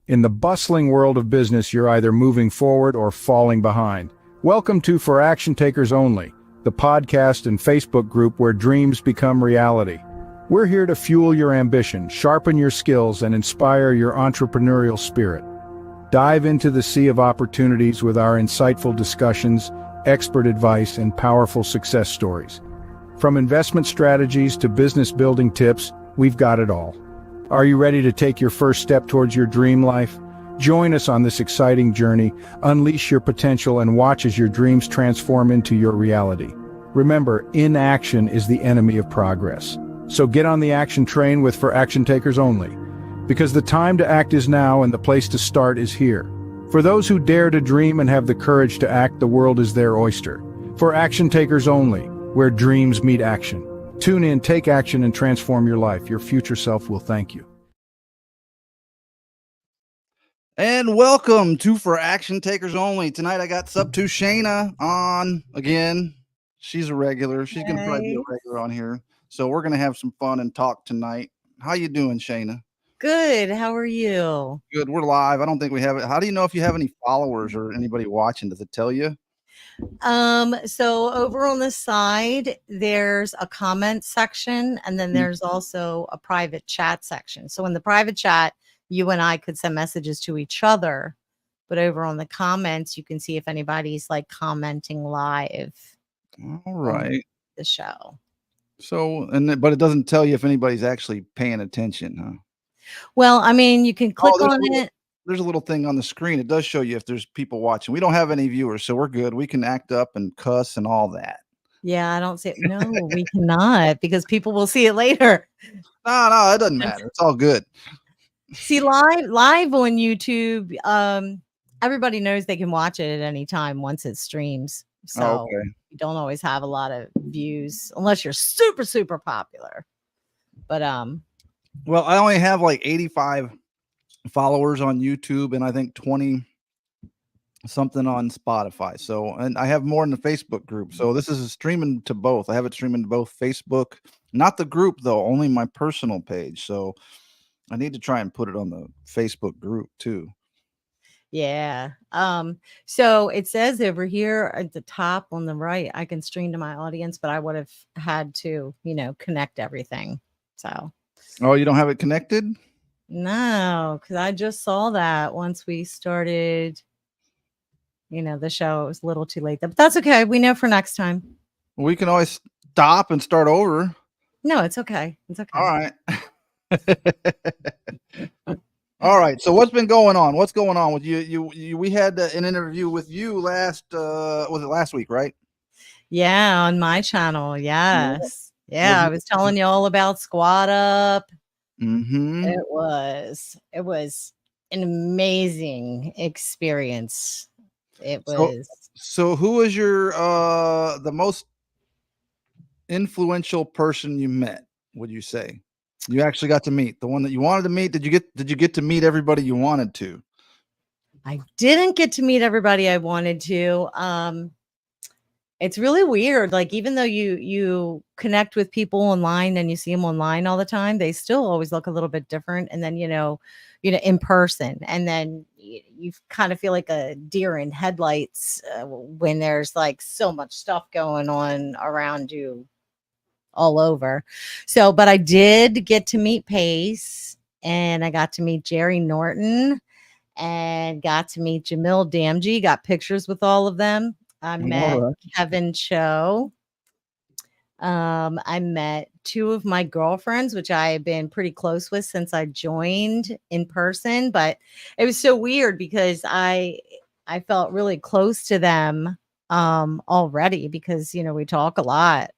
In the bustling world of business, you're either moving forward or falling behind. Welcome to For Action Takers Only, the podcast and Facebook group where dreams become reality. We're here to fuel your ambition, sharpen your skills, and inspire your entrepreneurial spirit. Dive into the sea of opportunities with our insightful discussions, expert advice, and powerful success stories. From investment strategies to business building tips, we've got it all. Are you ready to take your first step towards your dream life? Join us on this exciting journey, unleash your potential, and watch as your dreams transform into your reality. Remember, inaction is the enemy of progress. So get on the action train with For Action Takers Only, because the time to act is now and the place to start is here. For those who dare to dream and have the courage to act, the world is their oyster. For Action Takers Only, where dreams meet action. Tune in, take action, and transform your life. Your future self will thank you. And welcome to For Action Takers Only. Tonight I got SubTo Shanna on again. She's a regular. She's going to probably be a regular on here. So we're going to have some fun and talk tonight. How you doing, Shanna? Good. How are you? Good. We're live. I don't think we have it. How do you know if you have any followers or anybody watching? Does it tell you? So over on the side, there's a comment section, and then there's also a private chat section. So in the private chat, you and I could send messages to each other, but over on the comments, you can see if anybody's like commenting live. All right. The show. So, but it doesn't tell you if anybody's actually paying attention, huh? Well, I mean, you can click on it. There's a little thing on the screen. It does show you if there's people watching. We don't have any viewers, so we're good. We can act up and cuss and all that. Yeah, I don't see it. No, we cannot, because people will see it later. No, it doesn't matter. It's all good. See, live on YouTube, everybody knows they can watch it at any time once it streams. So you don't always have a lot of views unless you're super, super popular. But well, I only have like 85 followers on YouTube and I think 20 something on Spotify. So, and I have more in the Facebook group. So this is streaming to both. I have it streaming to both Facebook, not the group though, only my personal page. So I need to try and put it on the Facebook group too. Yeah. So it says over here at the top on the right, I can stream to my audience, but I would have had to, connect everything. So. Oh, you don't have it connected? No, because I just saw that once we started, the show. It was a little too late, but that's okay. We know for next time. We can always stop and start over. No, it's okay. It's okay. All right. All right. So what's been going on? What's going on with you? We had an interview with you was it last week, right? Yeah, on my channel. Yes. Yeah, I was telling you all about Squad Up. Mm-hmm. It was an amazing experience. It was. So who was your the most influential person you met, would you say? You actually got to meet the one that you wanted to meet. Did you get to meet everybody you wanted to? I didn't get to meet everybody I wanted to. It's really weird. Like, even though you connect with people online and you see them online all the time, they still always look a little bit different. And then, in person, and then you kind of feel like a deer in headlights when there's like so much stuff going on around you all over. So, but I did get to meet Pace, and I got to meet Jerry Norton, and got to meet Jamil Damji, got pictures with all of them. I met Kevin Cho. I met two of my girlfriends, which I have been pretty close with since I joined in person. But it was so weird because I felt really close to them already because, we talk a lot.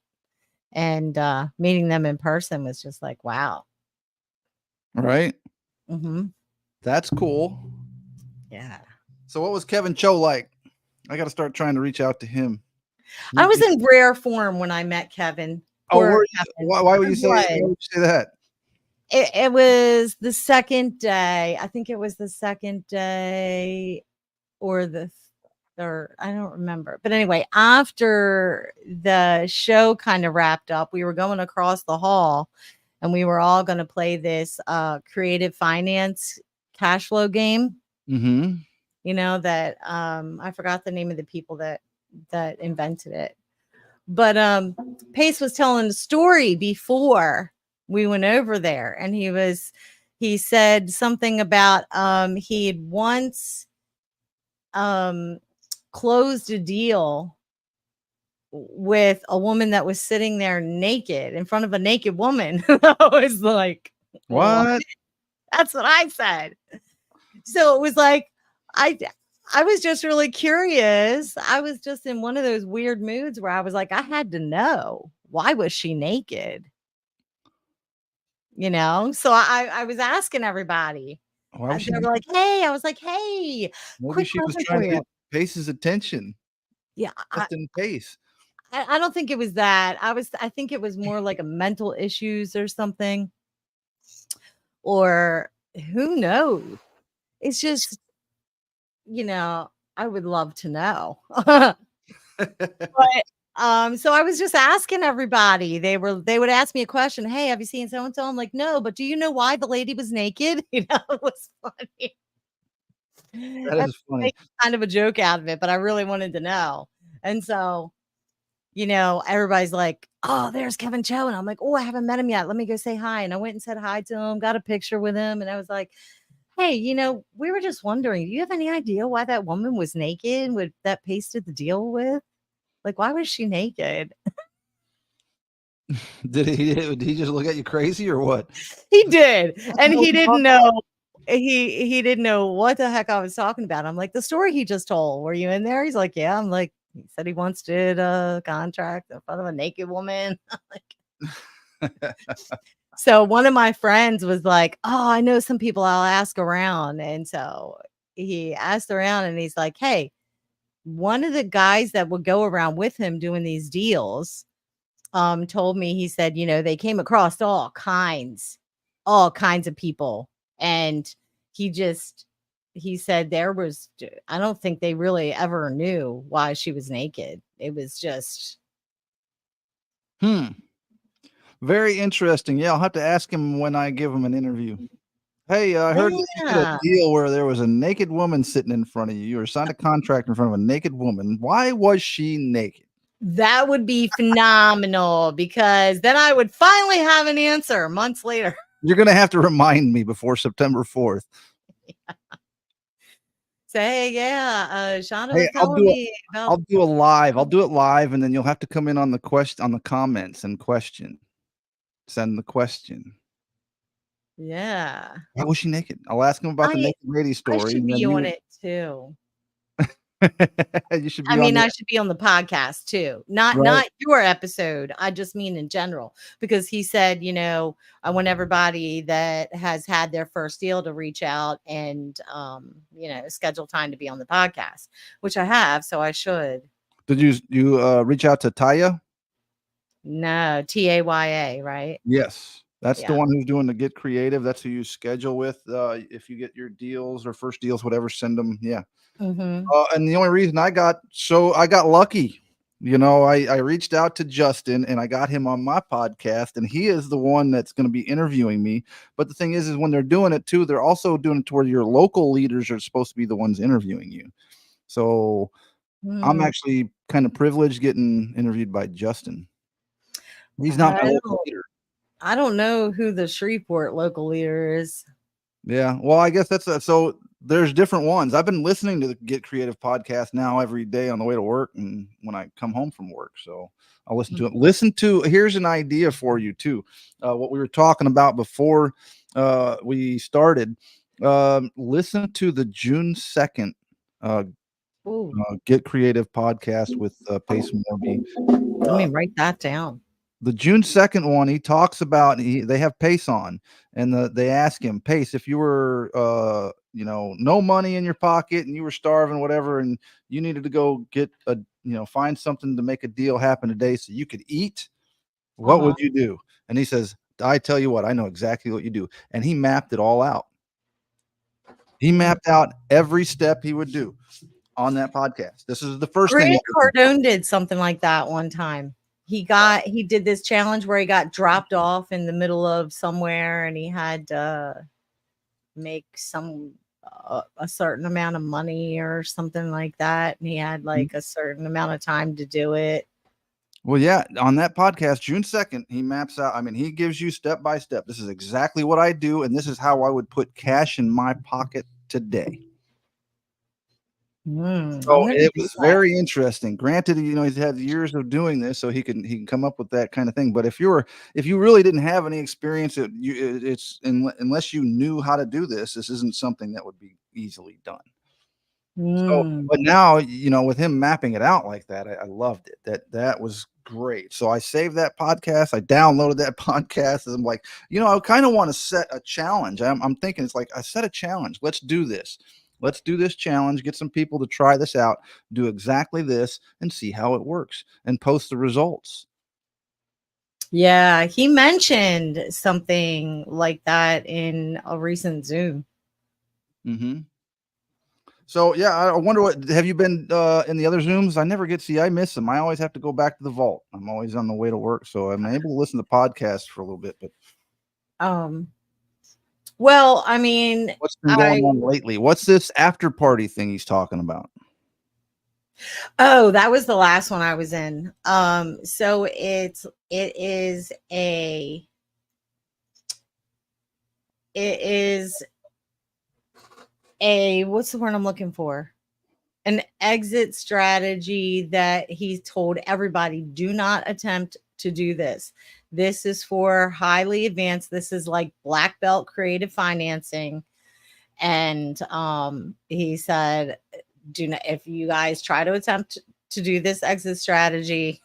And meeting them in person was just like, wow. Right. Mm-hmm. That's cool. Yeah. So what was Kevin Cho like? I got to start trying to reach out to him. I was in rare form when I met Kevin. Oh, why would you say that? It was the second day. I think it was the second day or the third. I don't remember. But anyway, after the show kind of wrapped up, we were going across the hall and we were all going to play this creative finance cash flow game. Mm-hmm. You know, that I forgot the name of the people that invented it. But Pace was telling the story before we went over there, and he said something about he had once closed a deal with a woman that was sitting there naked in front of a naked woman. I was like, What? That's what I said. So it was like, I was just really curious. I was just in one of those weird moods where I was like, I had to know, why was she naked? You know? So I was asking everybody. Why was she They were naked? like, hey, I was like, hey, Maybe quick she was question trying for to you. get Pace's attention. Yeah, Just in case. I don't think it was that. I think it was more like a mental issues or something. Or who knows? It's just, I would love to know. But so I was just asking everybody. They would ask me a question. Hey, have you seen so and so? I'm like, no, but do you know why the lady was naked? It was funny. That And is funny. make kind of a joke out of it, but I really wanted to know. And so, everybody's like, oh, there's Kevin Cho. And I'm like, oh, I haven't met him yet. Let me go say hi. And I went and said hi to him, got a picture with him. And I was like, hey, we were just wondering, do you have any idea why that woman was naked with that pasted the deal with? Like, why was she naked? Did he just look at you crazy or what? He did. And he didn't know. He didn't know what the heck I was talking about. I'm like, the story he just told. Were you in there? He's like, yeah. I'm like, he said he once did a contract in front of a naked woman. So one of my friends was like, oh, I know some people, I'll ask around. And so he asked around and he's like, hey, one of the guys that would go around with him doing these deals told me, he said, they came across all kinds of people. And he said I don't think they really ever knew why she was naked. It was just. Very interesting. Yeah, I'll have to ask him when I give him an interview. Hey, I heard that you did a Yeah. deal where there was a naked woman sitting in front of you, or signed a contract in front of a naked woman. Why was she naked? That would be phenomenal, because then I would finally have an answer months later. You're going to have to remind me before September 4th. Say, yeah, Shanna Hey, was telling me about. I'll do a live. I'll do it live, and then you'll have to come in on the comments and question. Send the question. Yeah. Why was she naked? I'll ask him about the naked lady I story. should be on it too. You should be I mean, on I should be on the podcast too. Not your episode. I just mean in general, because he said, I want everybody that has had their first deal to reach out and, schedule time to be on the podcast, which I have. So I should. Did you reach out to Taya? No, Taya, right? Yes. That's the Yeah. one who's doing the Get Creative. That's who you schedule with. If you get your deals or first deals, whatever, send them. Yeah. Mm-hmm. And the only reason I got lucky, I reached out to Justin and I got him on my podcast, and he is the one that's going to be interviewing me. But the thing is when they're doing it too, they're also doing it to where your local leaders are supposed to be the ones interviewing you. So I'm actually kind of privileged getting interviewed by Justin. He's not my local leader. I don't know who the Shreveport local leader is. Yeah. Well, I guess that's so there's different ones. I've been listening to the Get Creative podcast now every day on the way to work and when I come home from work. So I'll listen to it. Here's an idea for you too. What we were talking about before we started. Listen to the June 2nd Get Creative podcast with Pace Morby. Let me write that down. The June 2nd one, he talks about, they have Pace on, and they ask him, Pace, if you were, no money in your pocket and you were starving, whatever, and you needed to go get find something to make a deal happen today so you could eat, what would you do? And he says, I tell you what, I know exactly what you do. And he mapped it all out. He mapped out every step he would do on that podcast. This is the first thing. Cardone did something like that one time. He did this challenge where he got dropped off in the middle of somewhere, and he had make a certain amount of money or something like that, and he had like a certain amount of time to do it. Well, yeah, on that podcast, June 2nd, he maps out. I mean, he gives you step by step. This is exactly what I do, and this is how I would put cash in my pocket today. So it was very interesting. Granted, he's had years of doing this, so he can come up with that kind of thing. But if you really didn't have any experience, unless you knew how to do this, this isn't something that would be easily done. So, but now, with him mapping it out like that, I loved it. That was great. So I saved that podcast. I downloaded that podcast. And I'm like, I kind of want to set a challenge. I'm thinking it's like I set a challenge. Let's do this. Let's do this challenge. Get some people to try this out. Do exactly this and see how it works and post the results. Yeah, he mentioned something like that in a recent Zoom. Mm-hmm. So yeah, I wonder have you been in the other Zooms? I miss them. I always have to go back to the vault. I'm always on the way to work, so I'm able to listen to podcasts for a little bit. But well, I mean, what's been going on lately? What's this after party thing he's talking about? Oh, that was the last one I was in. So it is a what's the word I'm looking for? An exit strategy that he told everybody, do not attempt to do this. This is for highly advanced. This is like black belt creative financing. And he said, do not, if you guys try to attempt to do this exit strategy,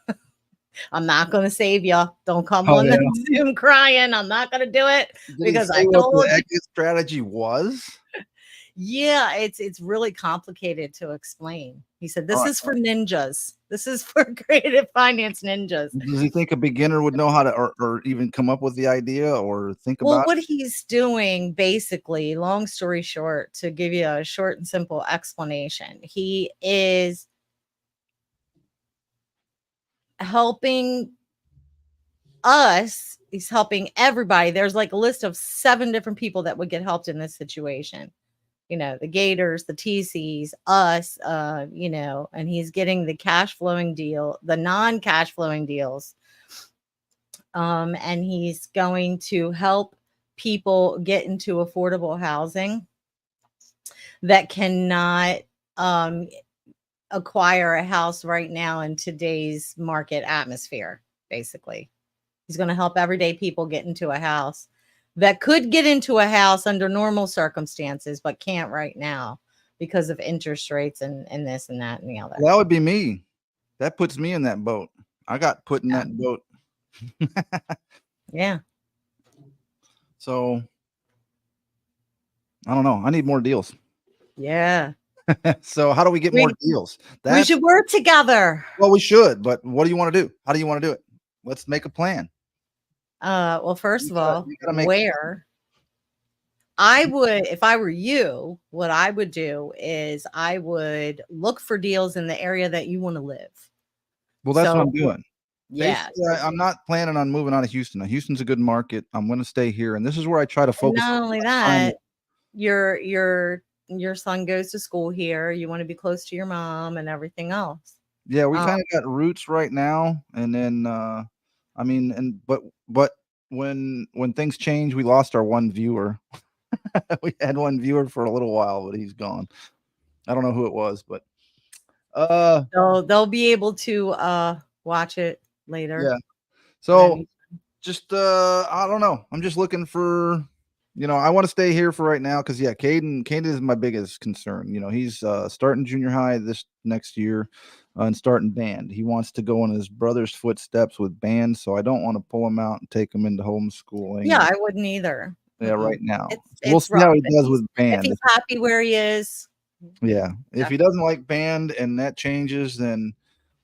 I'm not going to save you. Don't come on the Zoom crying. I'm not going to do it because I told what the exit strategy was. Yeah, it's really complicated to explain. He said, this is for ninjas. This is for creative finance ninjas. Does he think a beginner would know how to or even come up with the idea or think about it? Well, what he's doing, basically, long story short, to give you a short and simple explanation, he is helping us. He's helping everybody. There's like a list of 7 different people that would get helped in this situation. The Gators, the TCs, us, and he's getting the cash flowing deal, the non-cash flowing deals. And he's going to help people get into affordable housing that cannot acquire a house right now in today's market atmosphere. Basically, he's going to help everyday people get into a house that could get into a house under normal circumstances, but can't right now because of interest rates and this and that and the other. Well, that would be me. That puts me in that boat. I got put in that boat. Yeah. So I don't know. I need more deals. Yeah. So how do we get more deals? We should work together. Well, we should, but what do you want to do? How do you want to do it? Let's make a plan. Well, first of all, where I would, if I were you, what I would do is I would look for deals in the area that you want to live. Well, that's what I'm doing. Yeah. I'm not planning on moving out of Houston. Now, Houston's a good market. I'm going to stay here. And this is where I try to focus. Not only that, your son goes to school here. You want to be close to your mom and everything else. Yeah, we kind of got roots right now. And then, but when things change, we lost our one viewer. We had one viewer for a little while, but he's gone. I don't know who it was, but they'll be able to watch it later. Yeah. So just I don't know. I'm just looking for, I want to stay here for right now because Caden is my biggest concern. He's starting junior high this next year and starting band. He wants to go in his brother's footsteps with band, so I don't want to pull him out and take him into homeschooling. Yeah, I wouldn't either. Yeah, right now. We'll see how he does with band. If he's happy where he is. Yeah. If he doesn't like band and that changes, then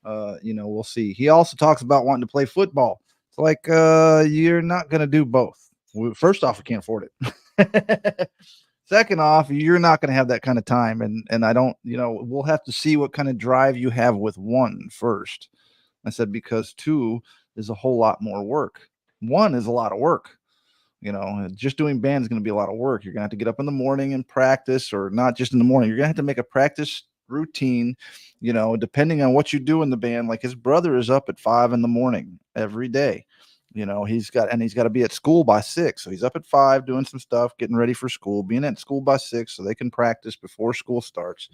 we'll see. He also talks about wanting to play football. It's like you're not going to do both. First off, we can't afford it. Second off, you're not going to have that kind of time. And I don't, we'll have to see what kind of drive you have with one first. I said, because 2 is a whole lot more work. 1 is a lot of work. You know, just doing band is going to be a lot of work. You're going to have to get up in the morning and practice, or not just in the morning. You're going to have to make a practice routine, you know, depending on what you do in the band. Like his brother is up at 5 a.m. every day. You know, he's got to be at school by 6. So he's up at 5 doing some stuff, getting ready for school, being at school by 6 so they can practice before school starts.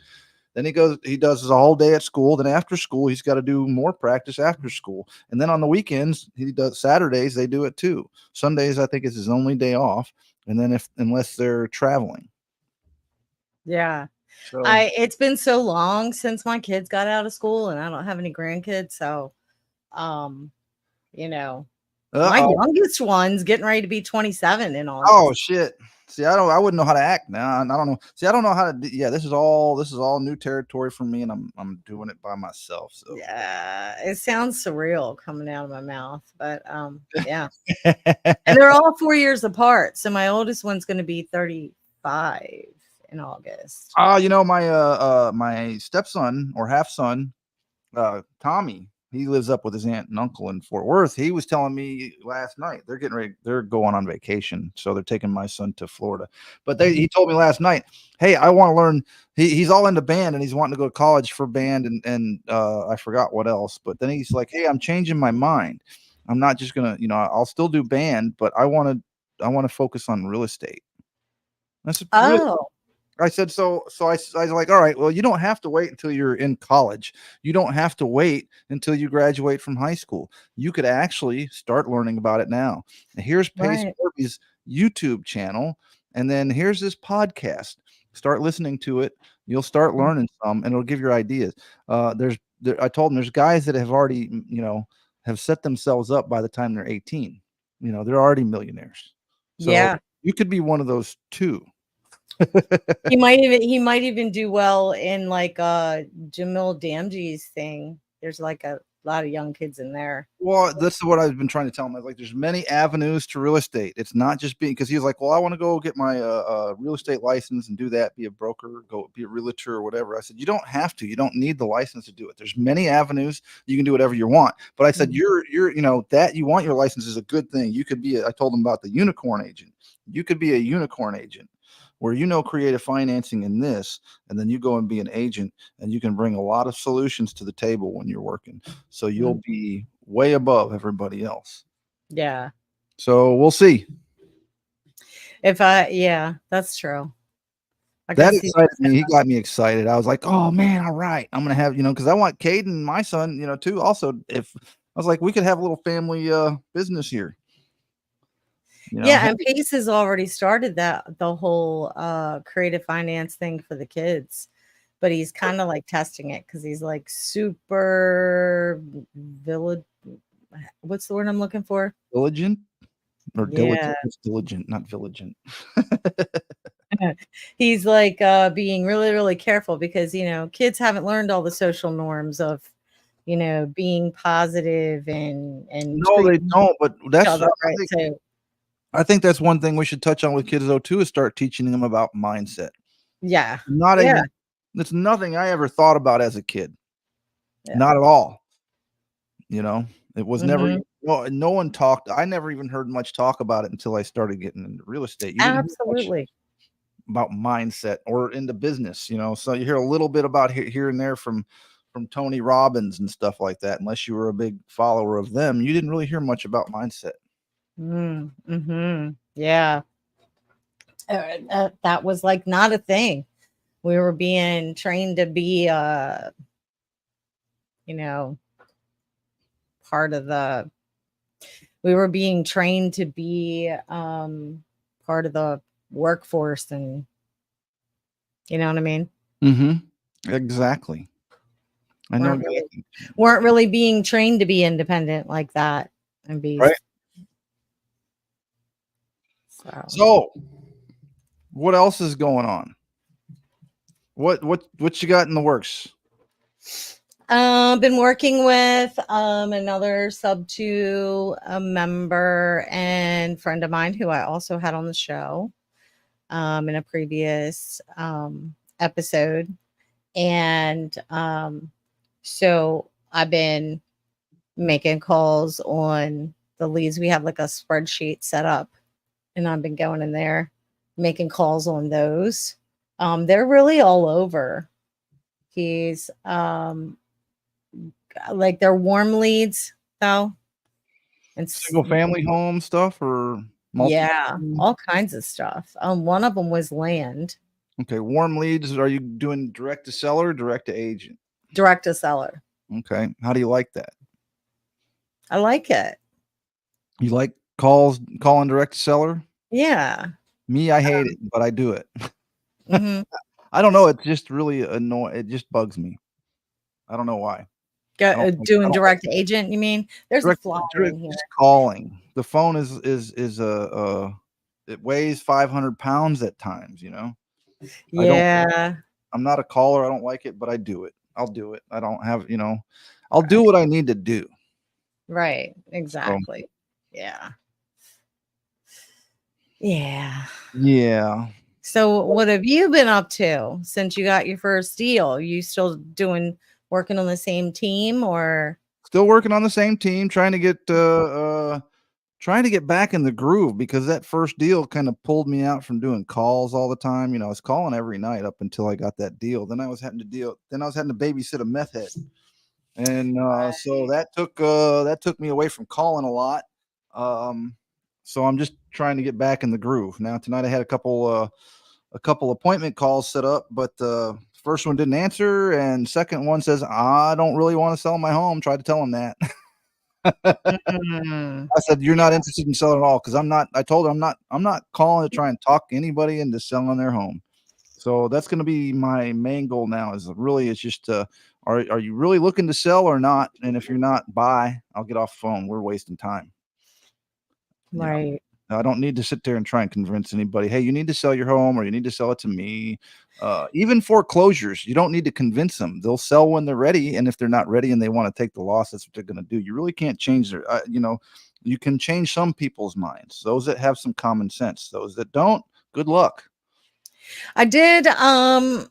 Then he does his whole day at school. Then after school, he's got to do more practice after school. And then on the weekends, he does Saturdays, they do it too. Sundays, I think, is his only day off. And then unless they're traveling. Yeah. So It's been so long since my kids got out of school, and I don't have any grandkids. So, you know, my youngest one's getting ready to be 27 in August. Oh shit. See, I wouldn't know how to act now. I don't know. See, I don't know how to yeah, this is all new territory for me, and I'm doing it by myself. So yeah, it sounds surreal coming out of my mouth, but yeah. And they're all 4 years apart. So my oldest one's going to be 35 in August. You know, my stepson or half son, Tommy, he lives up with his aunt and uncle in Fort Worth. He was telling me last night they're getting ready, they're going on vacation, so they're taking my son to Florida. But he told me last night, hey, I want to learn. He's all into band and he's wanting to go to college for band and I forgot what else. But then he's like, hey, I'm changing my mind. I'm not just gonna, you know, I'll still do band, but I want to focus on real estate. That's really, I said, so I was like, all right, well, you don't have to wait until you're in college. You don't have to wait until you graduate from high school. You could actually start learning about it now. And here's Pace Corby's YouTube channel. And then here's this podcast. Start listening to it. You'll start learning some and it'll give you ideas. I told them there's guys that have already, you know, have set themselves up by the time they're 18. You know, they're already millionaires. So yeah, you could be one of those too. he might even do well in like Jamil Damji's thing. There's like a lot of young kids in there. Well, that's what I've been trying to tell him. Like, there's many avenues to real estate. It's not just being, because he's like, well, I want to go get my real estate license and do that, be a broker, go be a realtor or whatever. I said, you don't have to. You don't need the license to do it. There's many avenues. You can do whatever you want. But I said, you're you know, that you want your license is a good thing. You could be I told him about the unicorn agent. You could be a unicorn agent, where you know creative financing in this, and then you go and be an agent, and you can bring a lot of solutions to the table when you're working. So you'll be way above everybody else. Yeah. So we'll see. Yeah, that's true. That excited me. He got me excited. I was like, oh man, all right. I'm gonna have, you know, because I want Caden, my son, you know, too. Also, if I was like, we could have a little family business here. You know, yeah, and Pace has already started the whole creative finance thing for the kids, but he's kind of like testing it because he's like super what's the word I'm looking for? Diligent or diligent? It's diligent, not vigilant. He's like being really, really careful because, you know, kids haven't learned all the social norms of, you know, being positive and no, they don't. But that's I think that's one thing we should touch on with kids though too, is start teaching them about mindset. Yeah. It's nothing I ever thought about as a kid. Yeah. Not at all. You know, it was never, no one talked. I never even heard much talk about it until I started getting into real estate. Absolutely. About mindset or into business, you know, so you hear a little bit about here and there from Tony Robbins and stuff like that. Unless you were a big follower of them, you didn't really hear much about mindset. Yeah. That was like not a thing. We were being trained to be you know, we were being trained to be part of the workforce, and you know what I mean? Exactly. I know weren't really being trained to be independent like that and be right. So what else is going on? What you got in the works? Been working with another SubTo member and friend of mine who I also had on the show in a previous episode. And so I've been making calls on the leads. We have like a spreadsheet set up and I've been going in there making calls on those. They're really all over. He's like they're warm leads though. And Single family home stuff or yeah, all kinds of stuff. One of them was land. Okay, warm leads. Are you doing direct to seller or direct to agent? Direct to seller. Okay. How do you like that? I like it. You like calling direct to seller? Yeah. Me, I hate it, but I do it. Mm-hmm. I don't know. It's just really annoying. It just bugs me. I don't know why. Doing direct to agent, you mean? There's a flyer in here. Calling. The phone is it weighs 500 pounds at times, you know? Yeah. I'm not a caller. I don't like it, but I do it. I'll do it. I don't have, I'll do what I need to do. Right. Exactly. Yeah. Yeah. Yeah. So what have you been up to since you got your first deal? You still working on the same team or Still working on the same team, trying to get back in the groove because that first deal kind of pulled me out from doing calls all the time. I was calling every night up until I got that deal. Then I was having to babysit a meth head. And so that took me away from calling a lot. So I'm just trying to get back in the groove. Now tonight I had a couple appointment calls set up, but the first one didn't answer, and second one says I don't really want to sell my home. Tried to tell him that. I said you're not interested in selling at all because I'm not. I told her I'm not calling to try and talk anybody into selling their home. So that's going to be my main goal now. It's just are you really looking to sell or not? And if you're not, bye. I'll get off the phone. We're wasting time. right. I don't need to sit there and try and convince anybody, hey, you need to sell your home or you need to sell it to me. Even foreclosures, you don't need to convince them. They'll sell when they're ready. And if they're not ready and they want to take the loss, that's what they're going to do. You really can't change you can change some people's minds. Those that have some common sense, those that don't, good luck. I did. Yeah,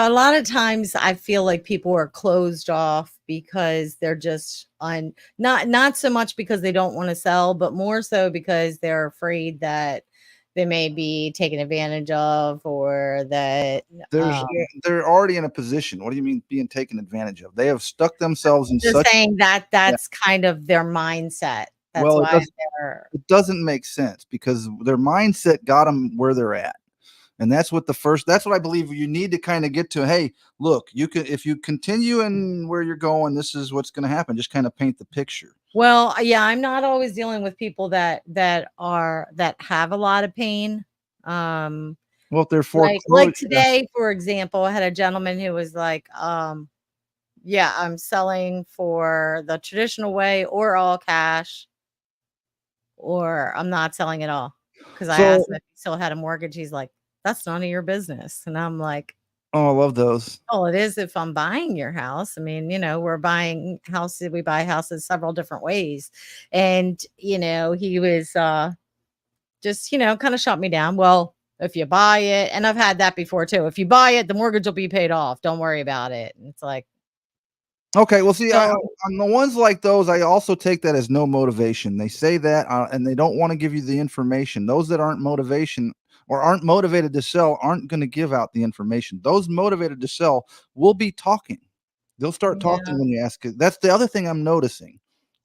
a lot of times I feel like people are closed off because they're just not so much because they don't want to sell, but more so because they're afraid that they may be taken advantage of or that they're already in a position. What do you mean being taken advantage of? They have stuck themselves in just saying that's kind of their mindset. That's why it doesn't make sense because their mindset got them where they're at. And that's what I believe you need to kind of get to. Hey, look, if you continue in where you're going, this is what's going to happen. Just kind of paint the picture. Well, yeah, I'm not always dealing with people that have a lot of pain. Well, if they're like today, for example, I had a gentleman who was like, yeah, I'm selling for the traditional way or all cash, or I'm not selling at all. Because I asked him if he still had a mortgage. He's like, that's none of your business. And I'm like, oh, I love those. Oh, it is if I'm buying your house. I mean, we're buying houses. We buy houses several different ways. And, he was just, kind of shot me down. Well, if you buy it, and I've had that before too. If you buy it, the mortgage will be paid off. Don't worry about it. And it's like, okay, well, see, on the ones like those, I also take that as no motivation. They say that and they don't want to give you the information. Those that aren't motivation or aren't motivated to sell aren't going to give out the information. Those motivated to sell will be talking. They'll start talking when you ask it. That's the other thing I'm noticing.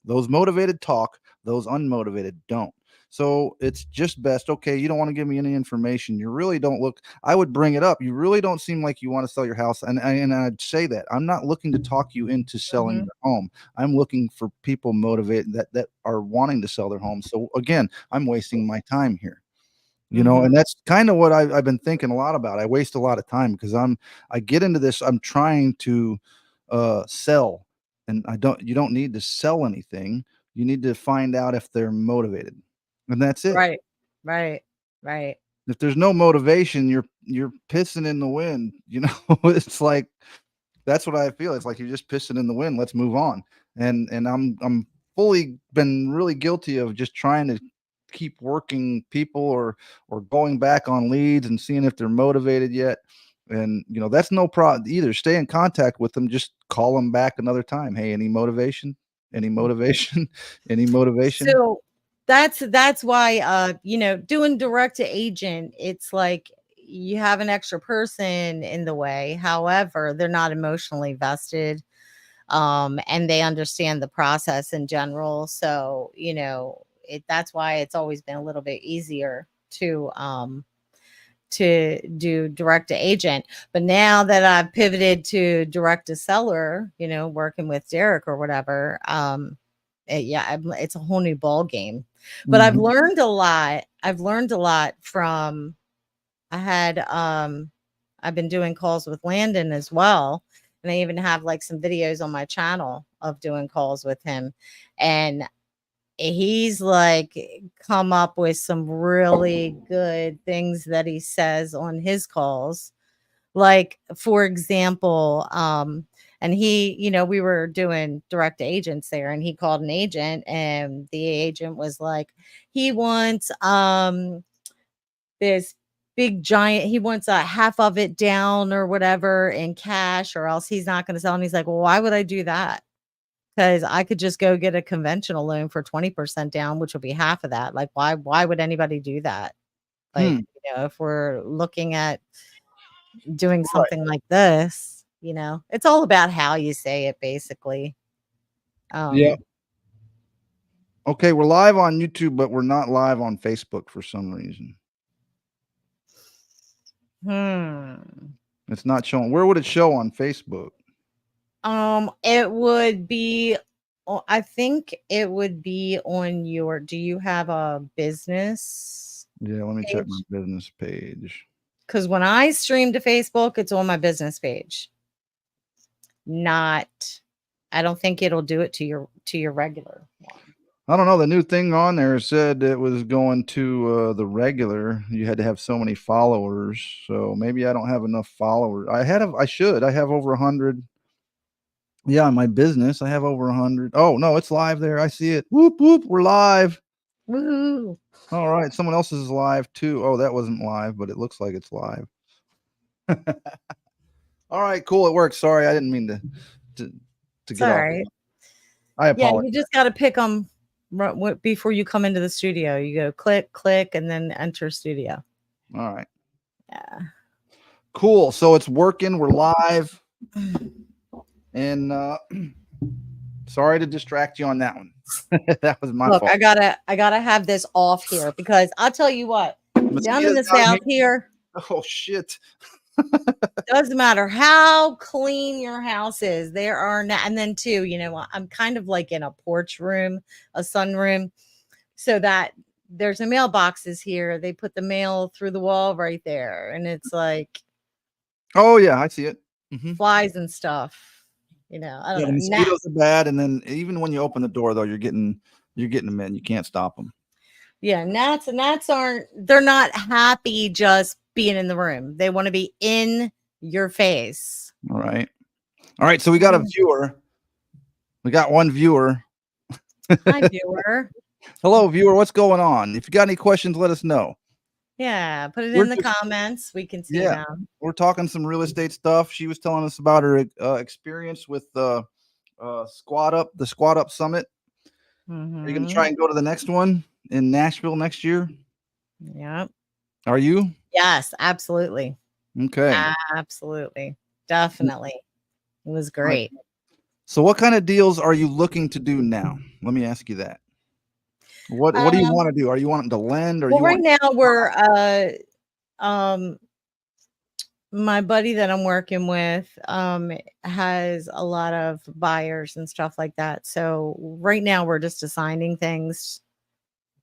Those motivated talk, those unmotivated don't. So it's just best. Okay, you don't want to give me any information. You really don't look. I would bring it up. You really don't seem like you want to sell your house. And I'd say that I'm not looking to talk you into selling your home. I'm looking for people motivated that are wanting to sell their home. So again, I'm wasting my time here. And that's kind of what I've been thinking a lot about. I waste a lot of time because I get into this. I'm trying to sell, and you don't need to sell anything. You need to find out if they're motivated, and that's it. Right. If there's no motivation, you're pissing in the wind. It's like that's what I feel. It's like you're just pissing in the wind. Let's move on. And I'm fully been really guilty of just trying to keep working people or going back on leads and seeing if they're motivated yet. And that's no problem either. Stay in contact with them. Just call them back another time. Hey, any motivation? Any motivation? Any motivation? So that's why doing direct to agent, it's like you have an extra person in the way. However, they're not emotionally vested, and they understand the process in general. So that's why it's always been a little bit easier to do direct to agent. But now that I've pivoted to direct to seller, working with Derek or whatever, it's a whole new ball game. But I've learned a lot. I've learned a lot from I've been doing calls with Landon as well. And I even have like some videos on my channel of doing calls with him. And he's like come up with some really good things that he says on his calls. Like, for example, and we were doing direct agents there, and he called an agent, and the agent was like, he wants this big giant, he wants a half of it down or whatever in cash, or else he's not going to sell. And he's like, well, why would I do that? Because I could just go get a conventional loan for 20% down, which will be half of that. Like, why would anybody do that? Like, if we're looking at doing something like this, it's all about how you say it, basically. Yeah. Okay, we're live on YouTube, but we're not live on Facebook for some reason. It's not showing. Where would it show on Facebook? It would be, I think it would be on your, do you have a business? Yeah, let me check my business page. Because when I stream to Facebook, it's on my business page. I don't think it'll do it to your regular one. I don't know. The new thing on there said it was going to the regular. You had to have so many followers. So maybe I don't have enough followers. I have over 100. Yeah, my business, I have over 100. Oh no, it's live there. I see it. Whoop whoop. We're live. Woohoo! All right, someone else is live too. Oh, that wasn't live, but it looks like it's live. All right, cool. It works. Sorry, I didn't mean to get off. Right. I apologize. Yeah, you just got to pick them before you come into the studio. You go click, and then enter studio. All right. Yeah. Cool. So it's working. We're live. And sorry to distract you on that one. That was my fault. I gotta have this off here, because I'll tell you what, down in the South here. Oh shit. Doesn't matter how clean your house is, there are and then too, I'm kind of like in a porch room, a sunroom, so that there's a mailboxes here. They put the mail through the wall right there, and it's like, oh yeah, I see it. Flies and stuff. I don't know. The mosquitoes are bad, and then even when you open the door, though, you're getting them in. You can't stop them. Yeah, gnats they're not happy just being in the room. They want to be in your face. All right. So we got a viewer. We got one viewer. Hi, viewer. Hello, viewer. What's going on? If you got any questions, let us know. Yeah, put it in the comments. We can see them. We're talking some real estate stuff. She was telling us about her experience with the Squad Up Summit. Are you going to try and go to the next one in Nashville next year? Yeah. Are you? Yes, absolutely. Okay. Absolutely. Definitely. It was great. So what kind of deals are you looking to do now? Let me ask you that. What do you want to do? Are you wanting to lend, or right now we're my buddy that I'm working with has a lot of buyers and stuff like that. So right now we're just assigning things,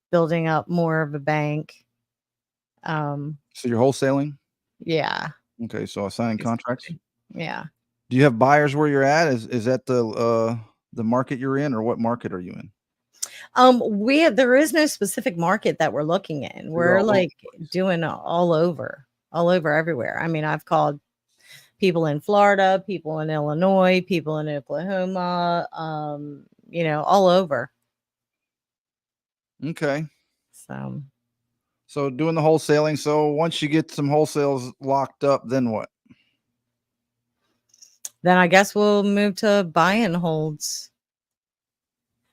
building up more of a bank. So you're wholesaling? Yeah. Okay, so assigning contracts? Yeah. Do you have buyers where you're at? Is that the market you're in, or what market are you in? There is no specific market that we're looking in. We're like doing all over everywhere. I mean, I've called people in Florida, people in Illinois, people in Oklahoma, all over. Okay. So doing the wholesaling. So once you get some wholesales locked up, then what? Then I guess we'll move to buy and holds.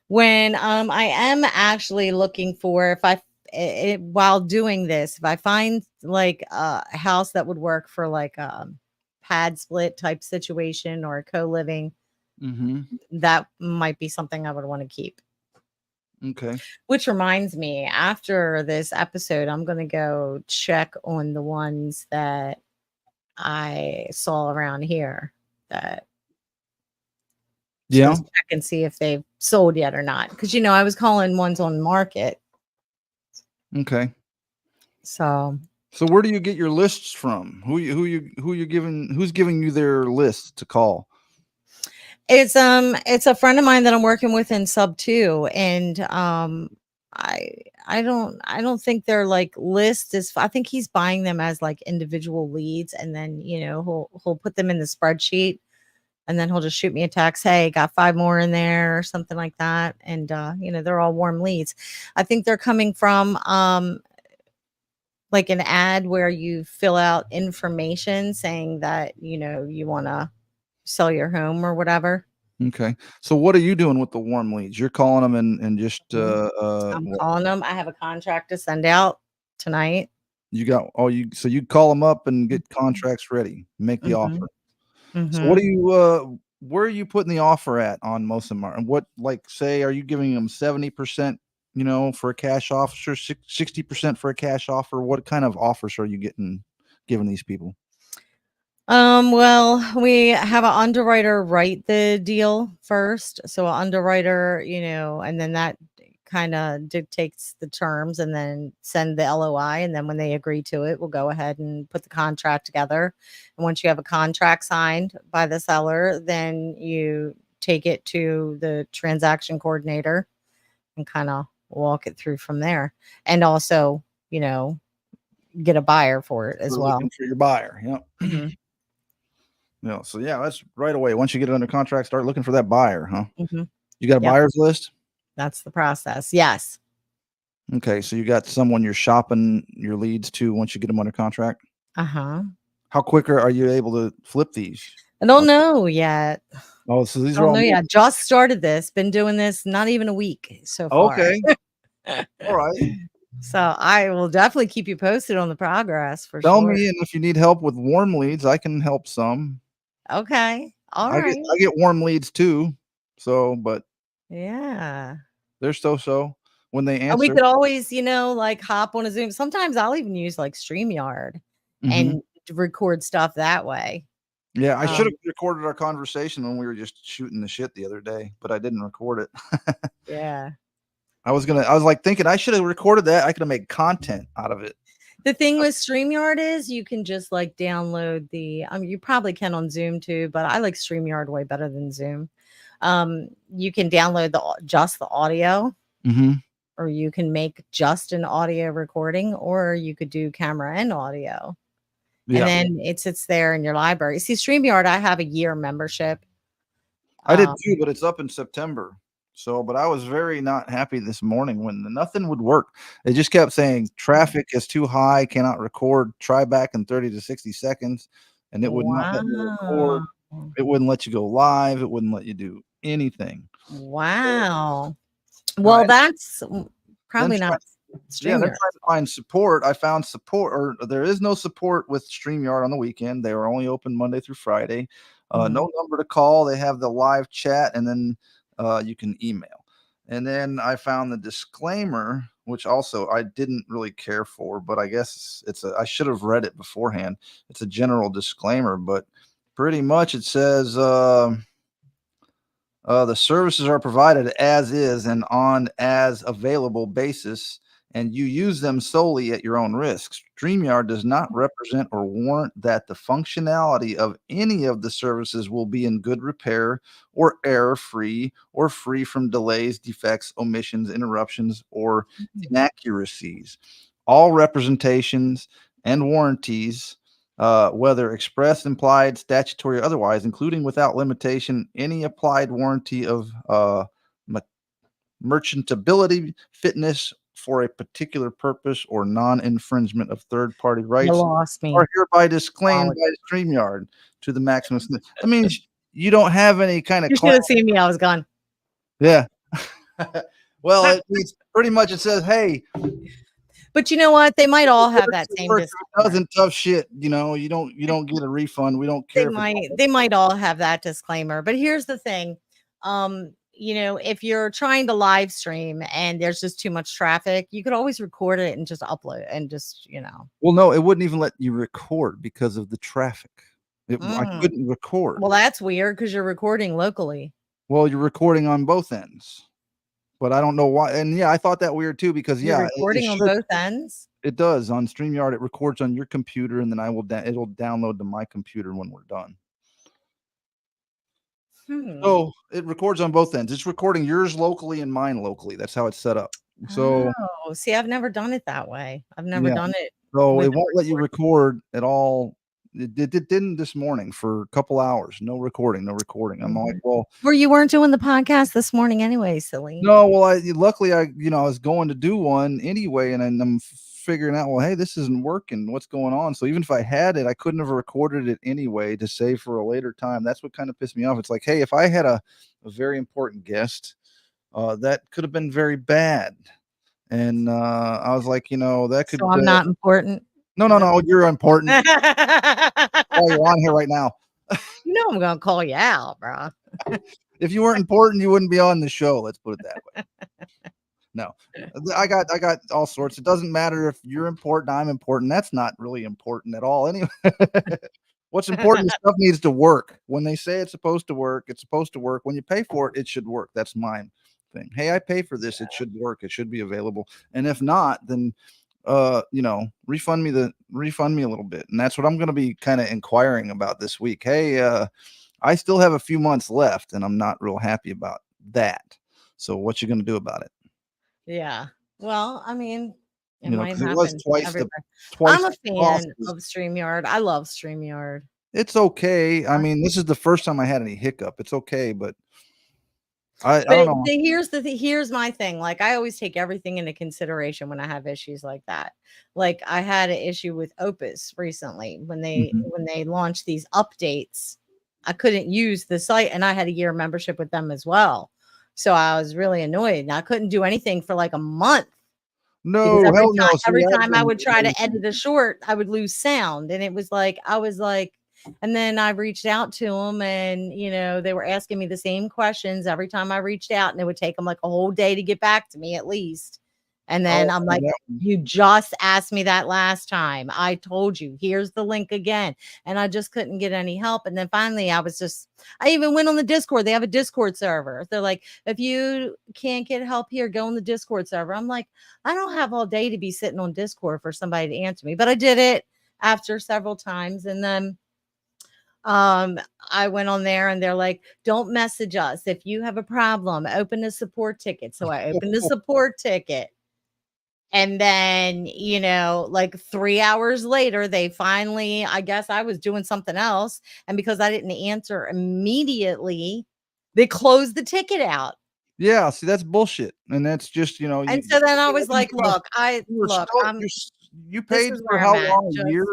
when I am actually looking for, if while doing this, if I find like a house that would work for like a pad split type situation or a co-living, that might be something I would want to keep. Okay. Which reminds me, after this episode, I'm going to go check on the ones that I saw around here, that Yeah. just check and see if they've sold yet or not. Because, you know, I was calling ones on market. Okay. So where do you get your lists from? Who's giving you their lists to call? it's a friend of mine that I'm working with in SubTo, and I don't think they're like list is. I think he's buying them as like individual leads, and then, you know, he'll put them in the spreadsheet, and then he'll just shoot me a text, hey, got 5 more in there or something like that. And you know, they're all warm leads. I think they're coming from like an ad where you fill out information saying that, you know, you want to sell your home or whatever. Okay. So what are you doing with the warm leads? You're calling them and just I'm calling them. I have a contract to send out tonight. so you call them up and get contracts ready, make the offer. So what do you where are you putting the offer at on most of them? And what, like, say, are you giving them 70%, you know, for a cash offer, 60% for a cash offer? What kind of offers are you giving these people? Well, we have an underwriter write the deal first. So an underwriter, you know, and then that kind of dictates the terms, and then send the LOI. And then when they agree to it, we'll go ahead and put the contract together. And once you have a contract signed by the seller, then you take it to the transaction coordinator and kind of walk it through from there. And also, you know, get a buyer for it as well. For your buyer. Yeah. Mhm. Yeah. So yeah, that's right away. Once you get it under contract, start looking for that buyer, huh? Mhm. You got a Yep. buyer's list? That's the process. Yes. Okay. So you got someone you're shopping your leads to once you get them under contract? Uh-huh. How quicker are you able to flip these? I don't know yet. Oh, so these I are don't all know yet. Just started this. Been doing this not even a week so far. okay. All right. So I will definitely keep you posted on the progress for Tell sure. me, and if you need help with warm leads, I can help some. Okay. All I right. get warm leads too. So, but Yeah. they're so when they And we answer. could always, you know, like hop on a Zoom. Sometimes I'll even use like StreamYard and record stuff that way. Yeah, I should have recorded our conversation when we were just shooting the shit the other day, but I didn't record it. Yeah. I was like thinking I should have recorded that. I could have made content out of it. The thing with StreamYard is you can just like download the, you probably can on Zoom too, but I like StreamYard way better than Zoom. You can download just the audio, or you can make just an audio recording, or you could do camera and audio. Yeah. And then it sits there in your library. See, StreamYard, I have a year membership. I did too, but it's up in September. So, but I was very not happy this morning when nothing would work. It just kept saying traffic is too high, cannot record, try back in 30 to 60 seconds. And it would not let me record. It wouldn't let you go live. It wouldn't let you do anything. Wow. Well, that's probably not StreamYard. Yeah, they're trying to find support. I found support, or there is no support with StreamYard on the weekend. They were only open Monday through Friday. No number to call. They have the live chat, and then you can email. And then I found the disclaimer, which also I didn't really care for, but I guess I should have read it beforehand. It's a general disclaimer, but pretty much it says the services are provided as is and on as available basis, and you use them solely at your own risk. StreamYard does not represent or warrant that the functionality of any of the services will be in good repair or error-free or free from delays, defects, omissions, interruptions, or inaccuracies. All representations and warranties, whether express, implied, statutory, or otherwise, including without limitation, any applied warranty of merchantability, fitness for a particular purpose, or non-infringement of third-party rights You lost me. are hereby disclaimed by StreamYard to the maximum. That means you don't have any kind of. You should have seen me. I was gone. Yeah. Well, it's pretty much it says, hey, But you know what? They might all have that same if it disclaimer. doesn't, tough shit. You know, you don't get a refund. We don't care. They might all have that disclaimer. But here's the thing. If you're trying to live stream and there's just too much traffic, you could always record it and just upload and just, Well, no, it wouldn't even let you record because of the traffic. I couldn't record. Well, that's weird because you're recording locally. Well, you're recording on both ends. But I don't know why. And yeah, I thought that weird too, because You're recording on both ends. It does on StreamYard. It records on your computer, and then it'll download to my computer when we're done. So it records on both ends. It's recording yours locally and mine locally. That's how it's set up. So see, I've never done it that way. I've never done it. So it won't let you record at all. It didn't this morning for a couple hours. No recording. I'm like, well, you weren't doing the podcast this morning anyway, silly. No, well, luckily I was going to do one anyway, and I'm figuring out, well, hey, this isn't working. What's going on? So even if I had it, I couldn't have recorded it anyway to save for a later time. That's what kind of pissed me off. It's like, hey, if I had a very important guest, that could have been very bad. And I was like, that could. So I'm not important. No, you're important. Oh, you're on here right now. I'm gonna call you out, bro. If you weren't important, you wouldn't be on the show. Let's put it that way. No, I got all sorts. It doesn't matter if you're important, I'm important. That's not really important at all. Anyway, what's important is stuff needs to work. When they say it's supposed to work, it's supposed to work. When you pay for it, it should work. That's my thing. Hey, I pay for this. It should work. It should be available. And if not, then refund me a little bit. And that's what I'm going to be kind of inquiring about this week. Hey, I still have a few months left and I'm not real happy about that. So what you going to do about it? Yeah. Well, I mean, it it was twice. I'm a fan of StreamYard. I love StreamYard. It's okay. I mean, this is the first time I had any hiccup. It's okay, but I don't know. Here's my thing. Like, I always take everything into consideration when I have issues like that. Like, I had an issue with Opus recently when they launched these updates. I couldn't use the site, and I had a year membership with them as well. So I was really annoyed, and I couldn't do anything for like a month. No, every time I would try to edit a short, I would lose sound, and it was like and then I reached out to them, and they were asking me the same questions every time I reached out, and it would take them like a whole day to get back to me at least. And then I'm like, you just asked me that last time. I told you, here's the link again. And I just couldn't get any help. And then finally I even went on the Discord. They have a Discord server. They're like, if you can't get help here, go on the Discord server. I'm like, I don't have all day to be sitting on Discord for somebody to answer me. But I did it after several times. And then I went on there and they're like, don't message us. If you have a problem, open a support ticket. So I opened a support ticket. And then, like 3 hours later, they finally, I guess I was doing something else. And because I didn't answer immediately, they closed the ticket out. Yeah. See, that's bullshit. And that's just, And so then I was like, you paid for how long a year?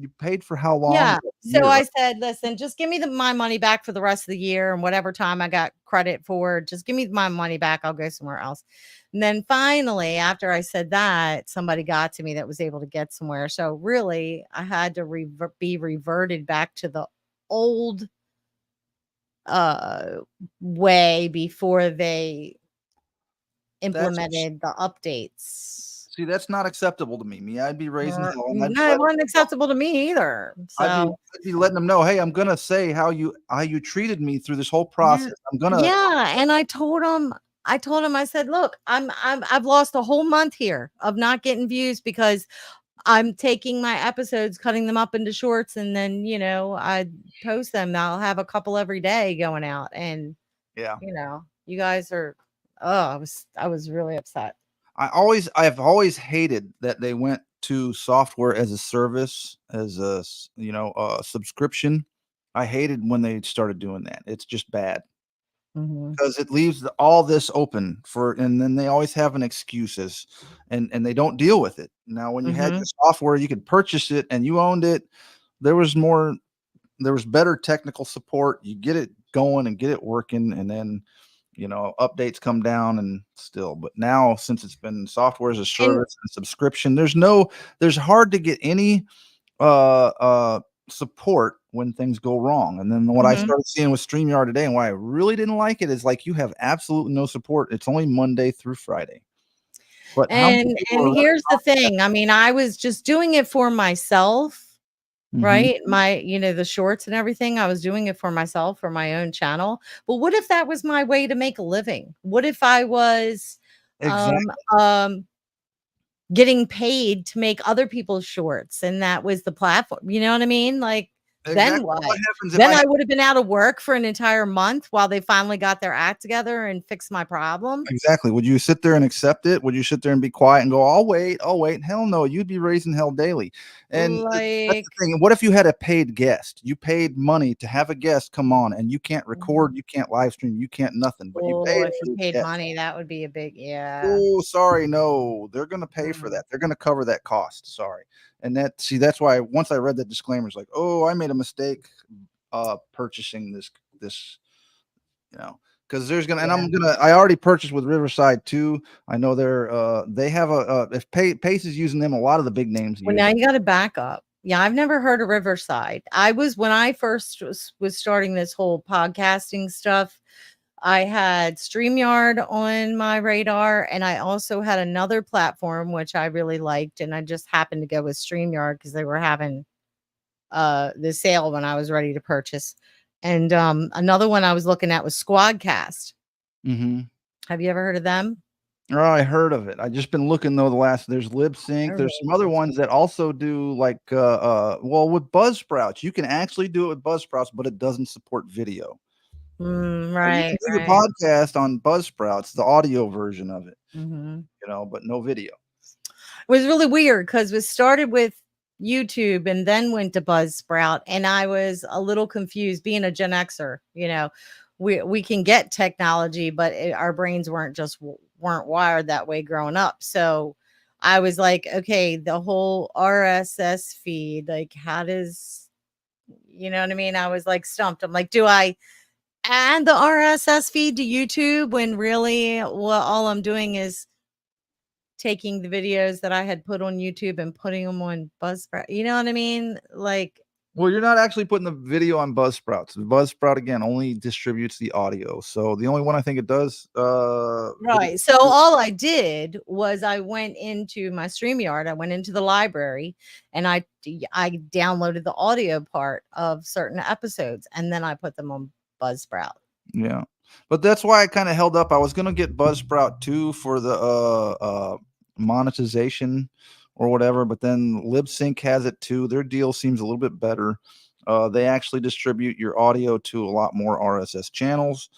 You paid for how long? Yeah. So I said, listen, just give me my money back for the rest of the year, and whatever time I got credit for, just give me my money back. I'll go somewhere else. And then finally, after I said that, somebody got to me that was able to get somewhere. So really, I had to be reverted back to the old way before they implemented the updates. See, that's not acceptable to me. I'd be raising hell. No, it wasn't acceptable to me either. So I'd be letting them know, hey, I'm gonna say how you treated me through this whole process. And I told them, I said, look, I've lost a whole month here of not getting views because I'm taking my episodes, cutting them up into shorts, and then I post them. I'll have a couple every day going out, and you guys are. I was really upset. I've always hated that they went to software as a service, as a subscription. I hated when they started doing that. It's just bad because it leaves all this open and then they always have an excuses and they don't deal with it. Now, when you had your software, you could purchase it and you owned it. There was better technical support. You get it going and get it working, and then updates come down and still, but now since it's been software as a And service and subscription, there's hard to get any support when things go wrong. And then what I mhm. started seeing with StreamYard today and why I really didn't like it is like you have absolutely no support. It's only Monday through Friday. But how many people And are here's the thing. I mean, I was just doing it for myself, running? right? The shorts and everything, I was doing it for myself, for my own channel. But what if that was my way to make a living? What if I was Exactly. um getting paid to make other people's shorts and that was the platform? You know what I mean? Like, then Exactly. what? What happens if Then I I would have been out of work for an entire month while they finally got their act together and fixed my problem. Exactly. Would you sit there and accept it? Would you sit there and be quiet and go, "I'll wait, I'll wait"? Hell no, you'd be raising hell daily. And that's the Like, thing. What if you had a paid guest? You paid money to have a guest come on and you can't record, you can't live stream, you can't nothing, but you oh, paid if for you this paid guest. money, that would be a big, yeah. Oh, sorry, no. They're gonna pay for Mm. that. They're gonna cover that cost. Sorry. And that's why once I read that disclaimer, it's like, oh, I made a mistake purchasing this because there's gonna and Yeah. I already purchased with Riverside too. I know they have if Pace is using them, a lot of the big names Well, use now them. you got to back up. Yeah, I've never heard of Riverside. When I first was starting this whole podcasting stuff, I had StreamYard on my radar, and I also had another platform which I really liked, and I just happened to go with StreamYard because they were having the sale when I was ready to purchase. And another one I was looking at was Squadcast. Mm-hmm. Have you ever heard of them? Oh, I heard of it. I just been looking though. There's Lip Sync. They're There's really some other good. ones that also do like with Buzzsprouts. You can actually do it with Buzzsprouts, but it doesn't support video. So you can Right, do your right. podcast on Buzzsprouts, the audio version of it, Mhm. but no video. It was really weird because we started with YouTube and then went to Buzzsprout, and I was a little confused. Being a Gen Xer, we can get technology, but our brains weren't wired that way growing up. So I was like, okay, the whole RSS feed, like, how does you know what I mean? I was like stumped. I'm like, do I add the RSS feed to YouTube when really all I'm doing is taking the videos that I had put on YouTube and putting them on Buzzsprout? You know what I mean? Like, Well, you're not actually putting the video on Buzzsprouts. Buzzsprout again only distributes the audio. So the only one I think it does video. right. So all I did was I went into my StreamYard, I went into the library, and I downloaded the audio part of certain episodes, and then I put them on Buzzsprout. Yeah. But that's why I kind of held up. I was gonna get Buzzsprout too for the monetization or whatever, but then LibSync has it too. Their deal seems a little bit better. They actually distribute your audio to a lot more RSS channels.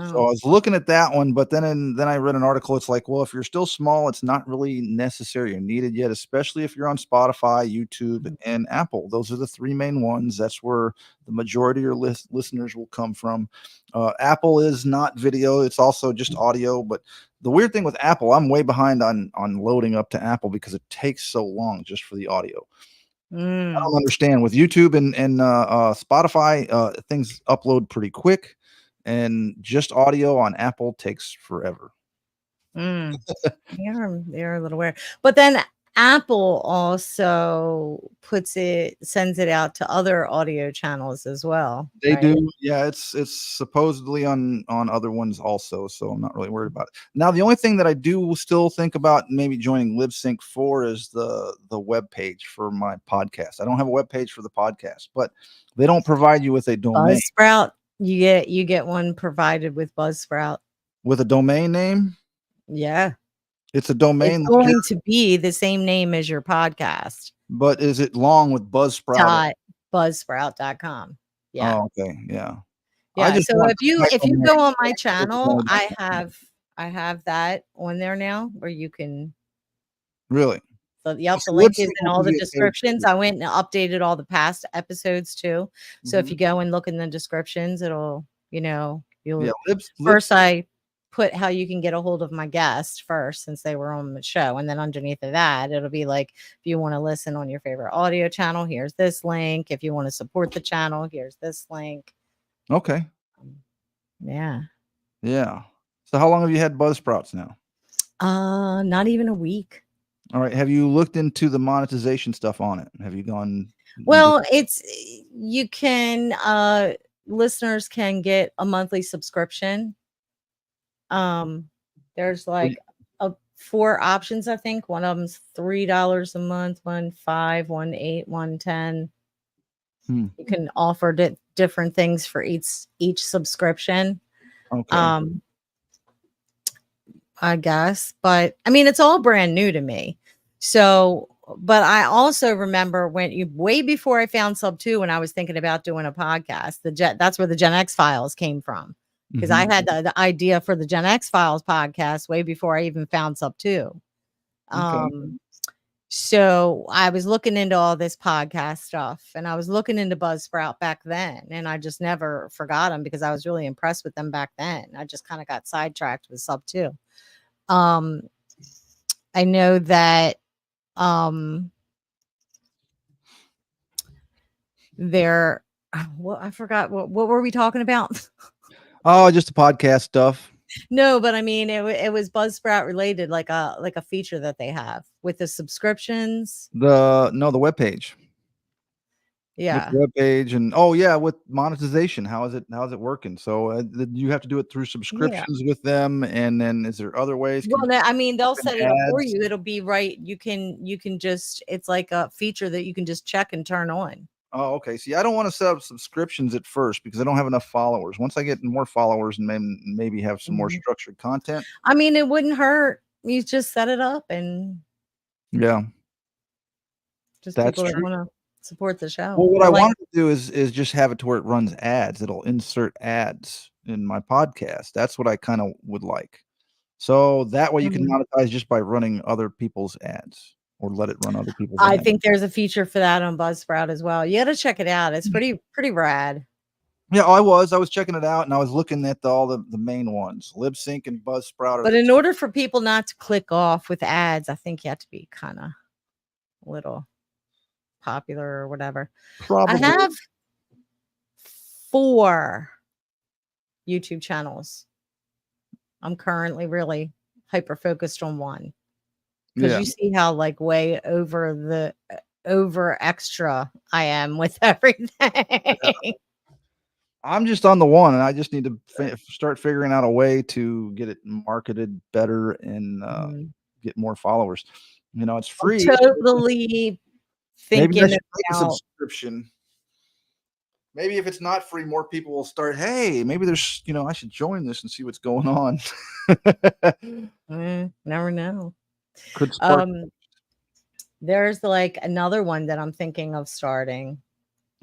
So I Wow. was looking at that one, but then I read an article. It's like, well, if you're still small, it's not really necessary or needed yet, especially if you're on Spotify, YouTube, Mhm. and Apple. Those are the three main ones. That's where the majority of your listeners will come from. Apple is not video; it's also just audio. But the weird thing with Apple, I'm way behind on loading up to Apple because it takes so long just for the audio. I Mm, don't understand with YouTube and Spotify, things upload pretty quick, and just audio on Apple takes forever. mm. They're a little weird. But then Apple also sends it out to other audio channels as well, They right? do, yeah. It's supposedly on other ones also, so I'm not really worried about it. Now, the only thing that I do still think about maybe joining LibSync for is the web page for my podcast. I don't have a web page for the podcast, but they don't provide you with a domain Buzzsprout, you get one provided with Buzzsprout. name. Yeah. It's a It's domain later, going to be the same name as your podcast. but is it long with Buzzsprout? Dot buzzsprout.com. Yeah. Oh, okay, yeah. I Yeah. just So want if you domain. go on my channel, I have that on there now where you can. Really? So, yep, So the link is LibSync in will all give the you a page descriptions. too. I went and updated all the past episodes too. So if Mhm. you go and look in the descriptions, it'll, Yeah, you'll Libs first I put how you can get a hold of my guest first since they were on the show. And then underneath of that, it'll be like, if you want to listen on your favorite audio channel, here's this link. If you want to support the channel, here's this link. okay. Um, Yeah. Yeah. So how long have you had Buzzsprouts now? Not even a week. All right. Have you looked into the monetization stuff on it? Have you gone? Well, you can listeners can get a monthly subscription. There's like 4 options, I think. One of them's $3 a month, one 5, one 8, one 10. You can offer different things for each subscription. Okay. I guess, but I mean, it's all brand new to me. So, but I also remember way before I found SubTo, when I was thinking about doing a podcast, that's where the Gen X Files came from. Because I had the idea for the Gen X Files podcast way before I even found SubTo. So I was looking into all this podcast stuff, and I was looking into Buzzsprout back then, and I just never forgot them because I was really impressed with them back then. I just kind of got sidetracked with SubTo. I know that they're well, I forgot what were we talking about? Oh, just the podcast stuff. No, but I mean it was Buzzsprout related, like a feature that they have with the subscriptions. The webpage. Yeah. With webpage and with monetization. How is it working? So you have to do it through subscriptions with them, and then is there other ways? Well, I mean, they'll set it up for you. It'll be right. You can just, it's like a feature that you can just check and turn on. Oh, okay. See, I don't want to set up subscriptions at first because I don't have enough followers. Once I get more followers and maybe have some more structured content. I mean, it wouldn't hurt. You just set it up and just that's people true. that want to support the show. Well, what I wanted to do is just have it to where it runs ads. It'll insert ads in my podcast. That's what I kind of would like. So that way you can monetize just by running other people's ads. Or let it run other people's I ads. think there's a feature for that on Buzzsprout as well. You got to check it out. It's pretty rad. Yeah, I was checking it out, and I was looking at all the main ones, Lip Sync and Buzzsprout. But in order for people not to click off with ads, I think you have to be kind of a little popular or whatever. Probably. I have 4 YouTube channels. I'm currently really hyper focused on one. Because you see how like way over extra I am with everything. I'm just on the one, and I just need to start figuring out a way to get it marketed better and get more followers. You know, it's free. I'm totally thinking about a subscription. Maybe if it's not free, more people will start. Hey, maybe there's, I should join this and see what's going on. Never know. Could spark. There's like another one that I'm thinking of starting.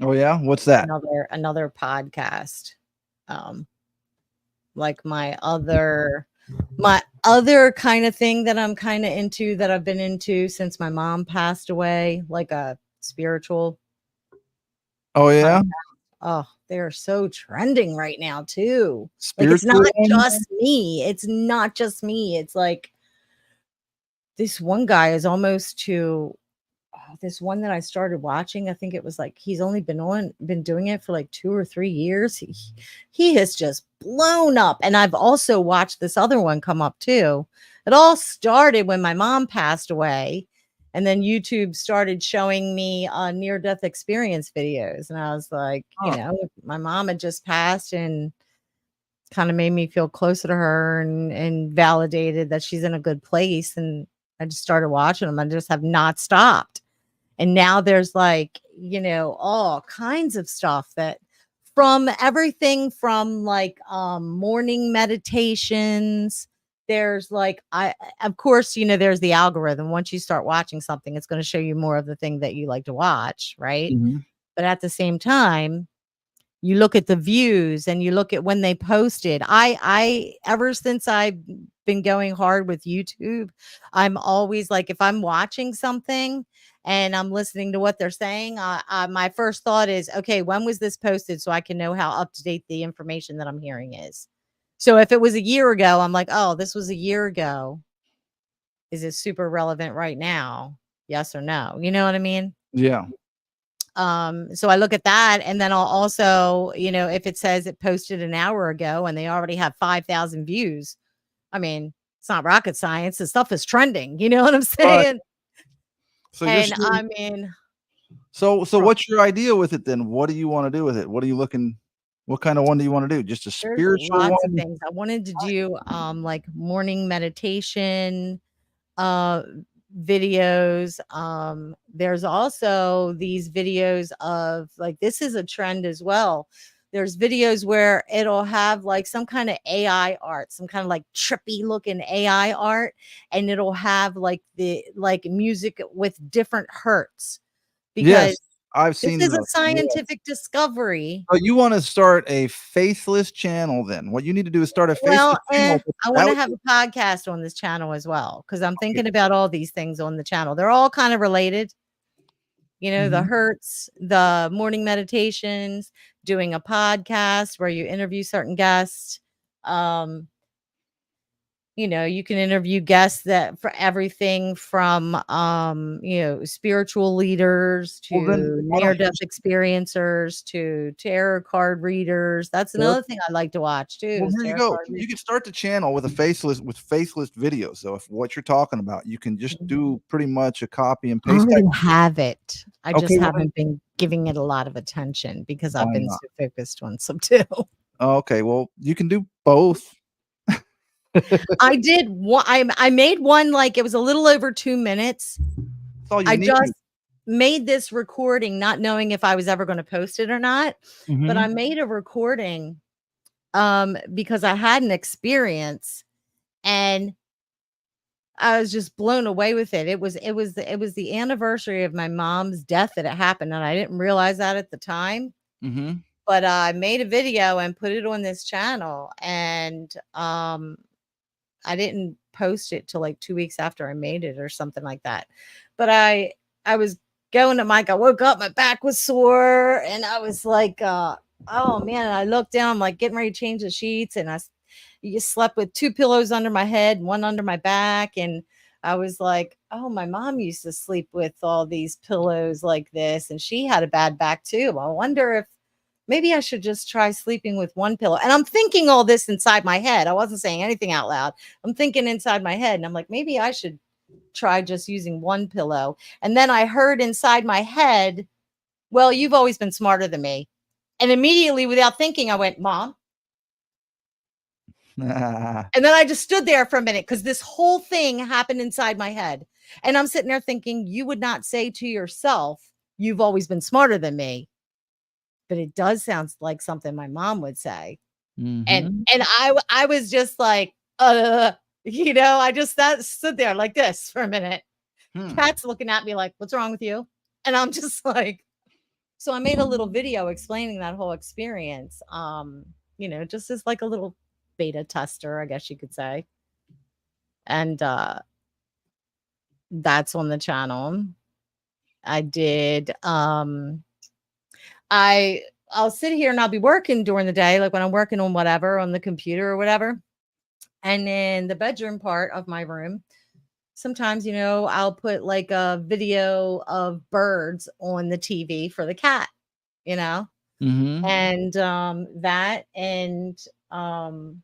Oh yeah, what's that? Another podcast. Like my other kind of thing that I'm kind of into, that I've been into since my mom passed away, like a spiritual. Oh yeah. Podcast. Oh, they're so trending right now too. Like, it's not just me. It's not just me. It's like this one guy is almost to this one that I started watching. I think it was like he's only been doing it for like 2 or 3 years. He has just blown up. And I've also watched this other one come up too. It all started when my mom passed away, and then YouTube started showing me near-death experience videos. And I was like, my mom had just passed, and kind of made me feel closer to her and validated that she's in a good place. And I just started watching them. I just have not stopped. And now there's like, all kinds of stuff, that from everything from like morning meditations. There's like, of course, there's the algorithm. Once you start watching something, it's going to show you more of the thing that you like to watch. Right. But at the same time, you look at the views and you look at when they posted. I ever since I've been going hard with YouTube, I'm always like, if I'm watching something and I'm listening to what they're saying, my first thought is, okay, when was this posted, so I can know how up to date the information that I'm hearing is. So if it was a year ago, I'm like, oh, this was a year ago. Is it super relevant right now? Yes or no? You know what I mean? Yeah. So I look at that, and then I'll also, if it says it posted an hour ago and they already have 5,000 views, I mean, it's not rocket science. The stuff is trending. You know what I'm saying? So And I mean, so what's your idea with it then? What do you want to do with it? What are you looking? What kind of one do you want to do? Just a there's spiritual lots of one? things. I wanted to do like morning meditation uh videos. There's also these videos of, like, this is a trend as well. There's videos where it'll have like some kind of AI art, some kind of like trippy looking AI art, and it'll have like the music with different hertz, Yes, because I've this seen is a those. Yes. scientific discovery. So you want to start a faithless channel then? What you need to do is start a faithless Well, channel. I That want to would have a podcast on this channel as well, because I'm thinking about all these things on the channel. They're all kind of related. The Mhm. hertz, the morning meditations, doing a podcast where you interview certain guests. Um, you can interview guests that for everything from spiritual leaders Well, then to why don't you near-death experiencers to tarot card readers. That's start? another thing I like to watch too, Well, is here you tarot go. card You readers. can start the channel with faceless videos. So if what you're talking about, you can just do pretty much a copy and I paste type. already have it. I just Okay, well then haven't been giving it a lot of attention because I've why been not? so focused on SubTo. Okay, well you can do both. I did one. I made one, like, it was a little over 2 minutes. That's all you I need. just made this recording not knowing if I was ever going to post it or not, but I Mhm. made a recording because I had an experience, and I was just blown away with it. It was the anniversary of my mom's death that it happened, and I didn't realize that at the time. Mhm. But I made a video and put it on this channel, and I didn't post it till like 2 weeks after I made it or something like that. But I was going to Mike. I woke up, my back was sore, and I was like, oh man. And I looked down, I'm like getting ready to change the sheets, and you slept with 2 pillows under my head and one under my back. And I was like, oh, my mom used to sleep with all these pillows like this, and she had a bad back too. I wonder if maybe I should just try sleeping with one pillow. And I'm thinking all this inside my head. I wasn't saying anything out loud. I'm thinking inside my head, and I'm like, maybe I should try just using one pillow. And then I heard inside my head, well, you've always been smarter than me. And immediately, without thinking, I went, Mom. And then I just stood there for a minute, because this whole thing happened inside my head. And I'm sitting there thinking, you would not say to yourself, you've always been smarter than me. But it does sound like something my mom would say. And Mhm. I was just like, I just stood there like this for a minute. Hmm. Cat's looking at me like, what's wrong with you? And I'm just like, so I made a little video explaining that whole experience. Just as like a little beta tester, I guess you could say. And that's on the channel. I did I'll sit here and I'll be working during the day, like when I'm working on whatever on the computer or whatever. And in the bedroom part of my room, sometimes, I'll put like a video of birds on the TV for the cat, you know, Mhm. and that um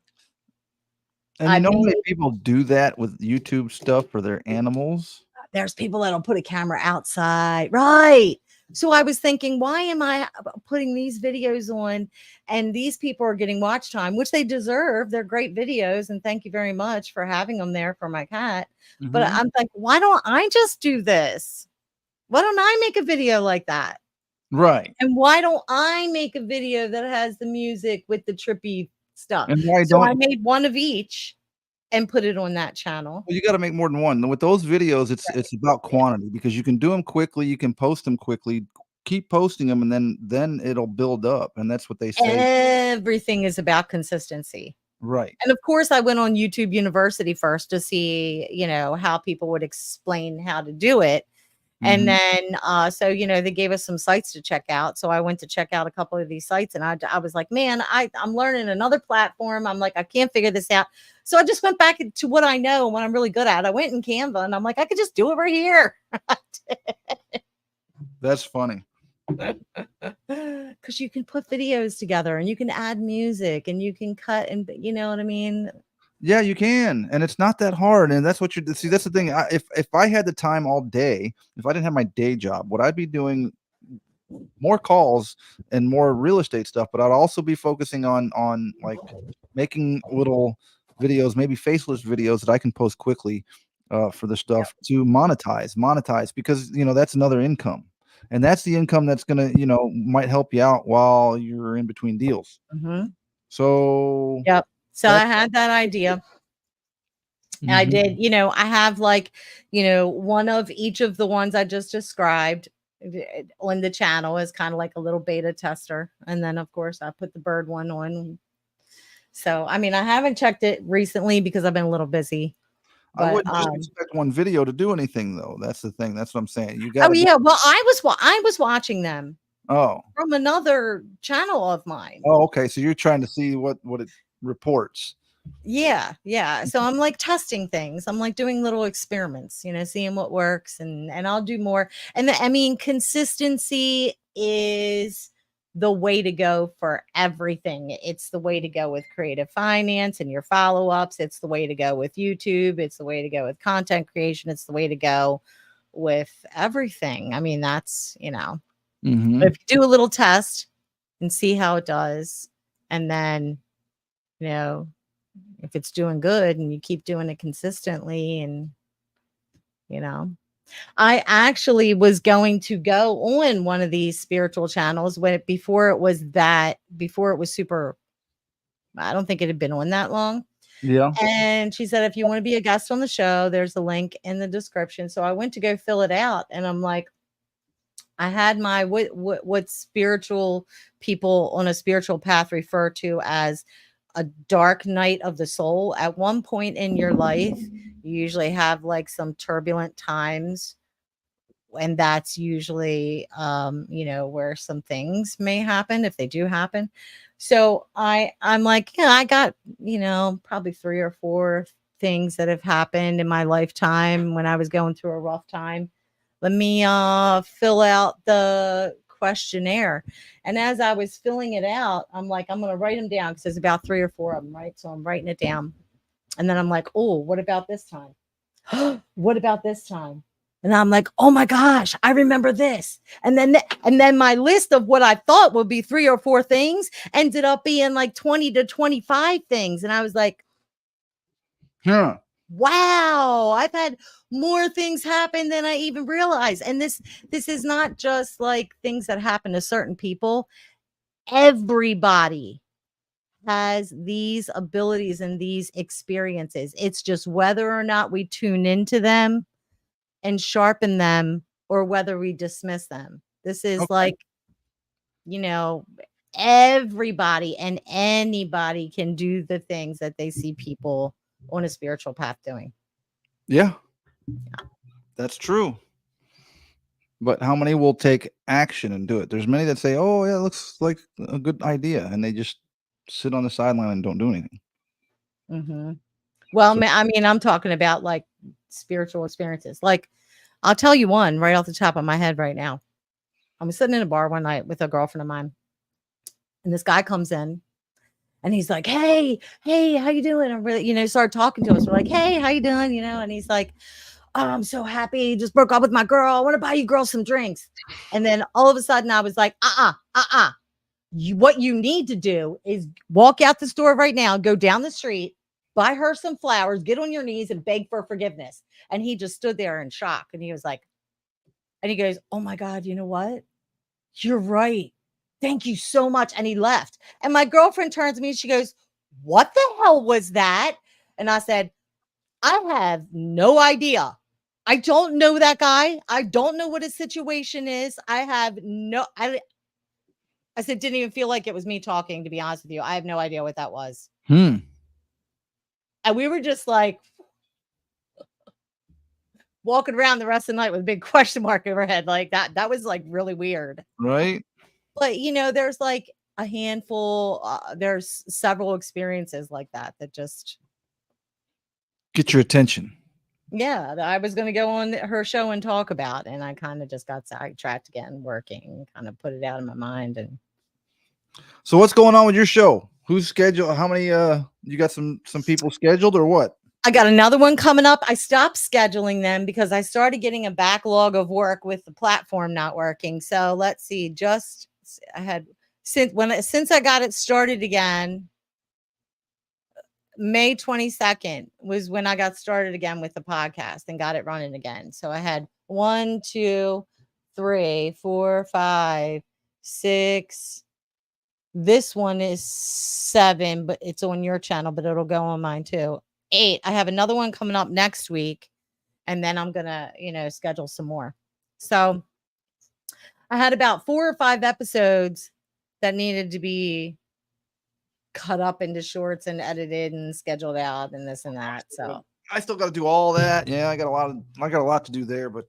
And I you know how made many people do that with YouTube stuff for their animals? there's people that'll put a camera outside, right? So I was thinking, why am I putting these videos on, and these people are getting watch time, which they deserve? They're great videos, and thank you very much for having them there for my cat. But Mhm. I'm like, why don't I just do this? Why don't I make a video like that? Right. And why don't I make a video that has the music with the trippy stuff? And why So don't I made one of each and put it on that channel. well, you gotta make more than one. With those videos, it's Right. about Yeah. quantity because you can do them quickly, you can post them quickly, keep posting them, and then it'll build up, and that's what they say. Everything is about consistency. Right. And of course, I went on YouTube University first to see, how people would explain how to do it. And Mhm. then, they gave us some sites to check out. So I went to check out a couple of these sites, and I was like, man, I'm learning another platform. I'm like, I can't figure this out. So I just went back to what I know and what I'm really good at. I went in Canva, and I'm like, I could just do it right here. That's funny. Because you can put videos together and you can add music and you can cut and you know what I mean? Yeah, you can, and it's not that hard, and that's what you see. That's the thing. If I had the time all day, if I didn't have my day job, what I'd be doing more calls and more real estate stuff, but I'd also be focusing on like making little videos, maybe faceless videos that I can post quickly for the stuff to monetize because that's another income. And that's the income that's gonna, might help you out while you're in between deals. Mhm. So Yep. So I that's had that idea. I Mhm. did, I have like, one of each of the ones I just described on the channel is kind of like a little beta tester. And then of course I put the bird one on. So, I mean, I haven't checked it recently because I've been a little busy, I but, wouldn't just expect one video to do anything though. That's the thing. That's what I'm saying. You oh gotta be yeah, well, I was watching them Oh. from another channel of mine. Oh, okay. So you're trying to see what it reports. Yeah, yeah. So I'm like testing things. I'm like doing little experiments, seeing what works and I'll do more. And I mean, consistency is the way to go for everything. It's the way to go with creative finance and your follow-ups. It's the way to go with YouTube. It's the way to go with content creation. It's the way to go with everything. I mean, that's, Mhm. if you do a little test and see how it does, and then, you know, if it's doing good and you keep doing it consistently and you know I actually was going to go on one of these spiritual channels before it was super. I don't think it had been on that long. Yeah. And she said, if you want to be a guest on the show, there's a link in the description. So I went to go fill it out and I'm like, I had my what spiritual people on a spiritual path refer to as a dark night of the soul. At one point in your life, you usually have like some turbulent times, and that's usually where some things may happen if they do happen. So I'm like, yeah, I got, probably 3 or 4 things that have happened in my lifetime when I was going through a rough time. Let me fill out the questionnaire. And as I was filling it out, I'm like, I'm going to write them down because there's about 3 or 4 of them, right? So I'm writing it down. And then I'm like, oh, what about this time? What about this time? And I'm like, oh my gosh, I remember this. And then my list of what I thought would be 3 or 4 things ended up being like 20 to 25 things. And I was like, Huh. wow, I've had more things happen than I even realized. And this is not just like things that happen to certain people. Everybody has these abilities and these experiences. It's just whether or not we tune into them and sharpen them or whether we dismiss them. This is Okay. like, everybody and anybody can do the things that they see people on a spiritual path doing. Yeah. That's true. But how many will take action and do it? There's many that say, "Oh, yeah, it looks like a good idea," and they just sit on the sideline and don't do anything. Mm-hmm. Well, So, I mean, I'm talking about like spiritual experiences. Like, I'll tell you one right off the top of my head right now. I was sitting in a bar one night with a girlfriend of mine, and this guy comes in and he's like, hey, how you doing? I'm really, start talking to us. We're like, hey, how you doing? And he's like, oh, I'm so happy. Just broke up with my girl. I want to buy you girls some drinks. And then all of a sudden I was like, what you need to do is walk out the store right now, go down the street, buy her some flowers, get on your knees and beg for forgiveness. And he just stood there in shock. And he was like, and he goes, oh my God, you know what? You're right. Thank you so much. And he left. And my girlfriend turns to me and she goes, what the hell was that? And I said, I have no idea. I don't know that guy. I don't know what his situation is. I said, didn't even feel like it was me talking, to be honest with you. I have no idea what that was. And we were just like walking around the rest of the night with a big question mark over our head. Like that was like really weird. right? But there's like a handful, there's several experiences like that just Get your attention. Yeah, that I was going to go on her show and talk about, and I kind of just got sidetracked again, working, kind of put it out of my mind. And So what's going on with your show? Who's scheduled? How many? You got some people scheduled or what? I got another one coming up. I stopped scheduling them because I started getting a backlog of work with the platform not working. So let's see. Just I had since I got it started again. May 22nd was when I got started again with the podcast and got it running again. So I had 1, 2, 3, 4, 5, 6. This one is 7, but it's on your channel, but it'll go on mine too. 8. I have another one coming up next week, and then I'm gonna, schedule some more. So I had about 4 or 5 episodes that needed to be cut up into shorts and edited and scheduled out and this and that. So I still got to do all that. Yeah, I got a lot to do there, but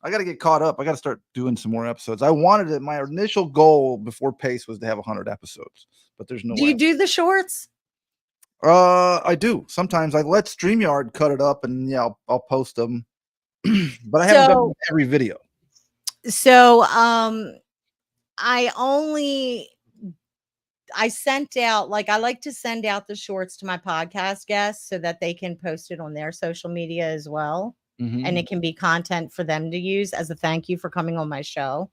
I got to get caught up. I got to start doing some more episodes. I wanted it. My initial goal before Pace was to have 100 episodes, but there's no do way. you do the shorts? I do. Sometimes I let StreamYard cut it up, and yeah, I'll post them. But I haven't done every video. So I sent out, like, I like to send out the shorts to my podcast guests so that they can post it on their social media as well. And it can be content for them to use as a thank you for coming on my show.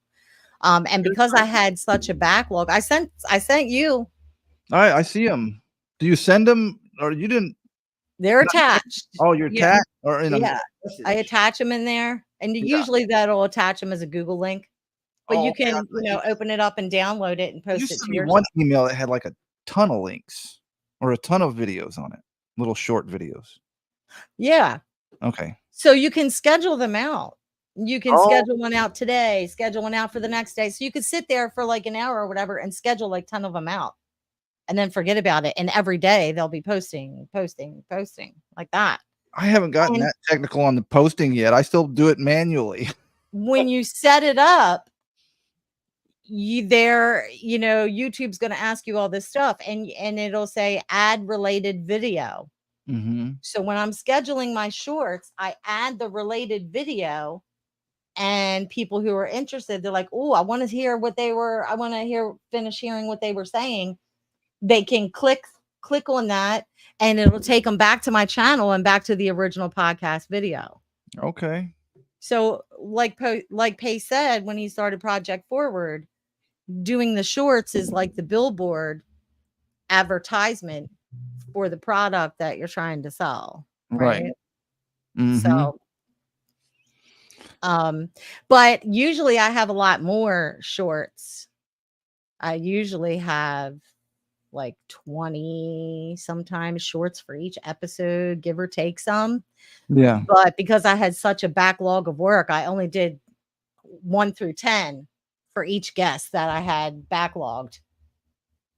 And because I had such a backlog, I sent you. I see them. Do you send them, or you didn't? They're attached. Oh, you're attached, or yeah. I attach them in there, and usually that'll attach them as a Google link. But you can, open it up and download it and post it to your one email that had like a ton of links or a ton of videos on it, little short videos. Yeah. Okay. So you can schedule them out. You can schedule one out today, schedule one out for the next day. So you could sit there for like an hour or whatever and schedule like 10 of them out and then forget about it. And every day they'll be posting like that. I haven't gotten that technical on the posting yet. I still do it manually. When you set it up, YouTube's going to ask you all this stuff and it'll say add related video. So when I'm scheduling my shorts, I add the related video, and people who are interested, they're like, oh, I want to hear finish hearing what they were saying. They can click on that, and it'll take them back to my channel and back to the original podcast video. Okay. So like Pace said, when he started Project Forward, doing the shorts is like the billboard advertisement for the product that you're trying to sell. Right. So, but usually I have a lot more shorts. I usually have like 20 sometimes shorts for each episode, give or take some. Yeah. But because I had such a backlog of work, I only did 1 through 10 for each guest that I had backlogged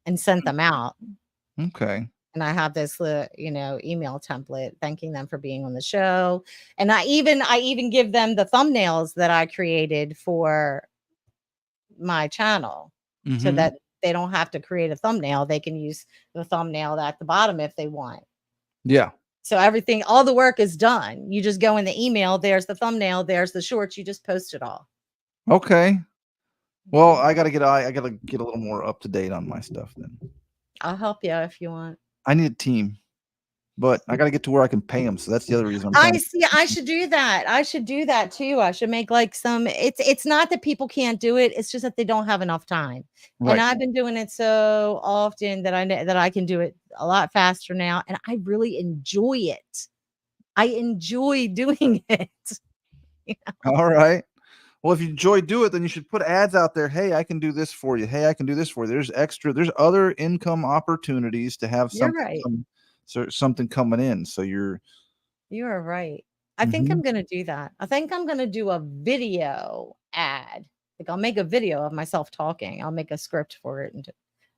and sent them out. Okay. And I have this, email template thanking them for being on the show. And I even give them the thumbnails that I created for my channel so that they don't have to create a thumbnail. They can use the thumbnail at the bottom if they want. Yeah. So all the work is done. You just go in the email. There's the thumbnail. There's the shorts. You just post it all. Okay. Well, I gotta get a little more up to date on my stuff then. I'll help you if you want. I need a team, but I got to get to where I can pay them. So that's the other reason. I should do that. I should do that too. I should make like it's not that people can't do it. It's just that they don't have enough time. Right. And I've been doing it so often that I can do it a lot faster now. And I really enjoy it. I enjoy doing it. All right. Well, if you enjoy it, then you should put ads out there. Hey, I can do this for you. Hey, I can do this for you. There's other income opportunities to have something coming in. So you are right. I think I'm going to do that. I think I'm going to do a video ad. Like I'll make a video of myself talking. I'll make a script for it. And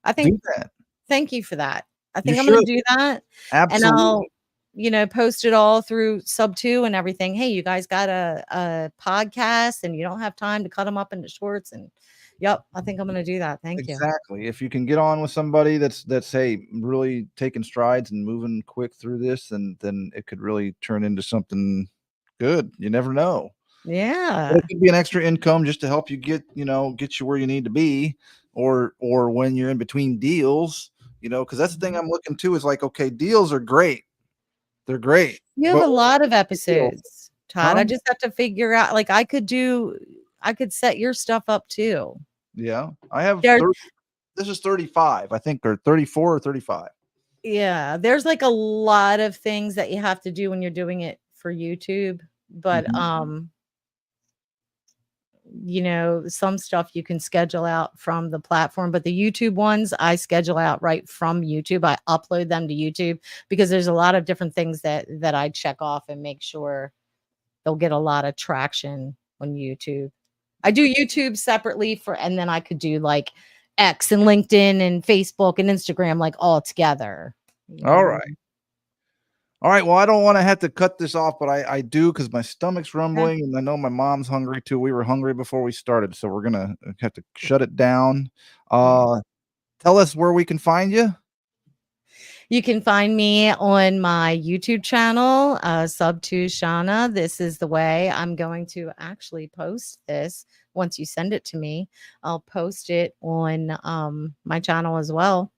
I think do that. Thank you for that. I think I'm going to do that. Absolutely. And post it all through SubTo and everything. Hey, you guys got a podcast and you don't have time to cut them up into shorts. And yep, I think I'm going to do that. Thank you. Exactly. If you can get on with somebody that's hey, really taking strides and moving quick through this, and then it could really turn into something good. You never know. Yeah. But it could be an extra income just to help you get you where you need to be, or when you're in between deals, because that's the thing I'm looking to is like, okay, deals are great. They're great. You have a lot of deals? episodes, Todd. Huh? I just have to figure out, like, I could set your stuff up too. Yeah. I have There, this is 35, I think, or 34 or 35. yeah, there's like a lot of things that you have to do when you're doing it for YouTube, but some stuff you can schedule out from the platform, but the YouTube ones I schedule out right from YouTube. I upload them to YouTube because there's a lot of different things that I check off and make sure they'll get a lot of traction on YouTube. I do YouTube separately and then I could do like X and LinkedIn and Facebook and Instagram, like all together. All right. All right. Well, I don't want to have to cut this off, but I do, because my stomach's rumbling and I know my mom's hungry too. We were hungry before we started, so we're going to have to shut it down. Tell us where we can find you. You can find me on my YouTube channel, SubTo Shanna. This is the way. I'm going to actually post this once you send it to me. I'll post it on my channel as well.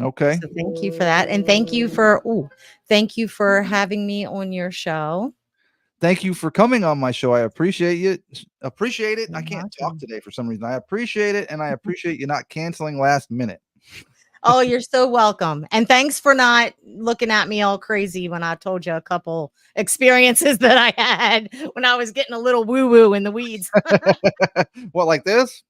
Okay. So thank you for that. And thank you for having me on your show. Thank you for coming on my show. I appreciate you. Appreciate it. You're I can't welcome. talk today for some reason. I appreciate it, and I appreciate you not canceling last minute. Oh, you're so welcome. And thanks for not looking at me all crazy when I told you a couple experiences that I had when I was getting a little woo-woo in the weeds. What, like this?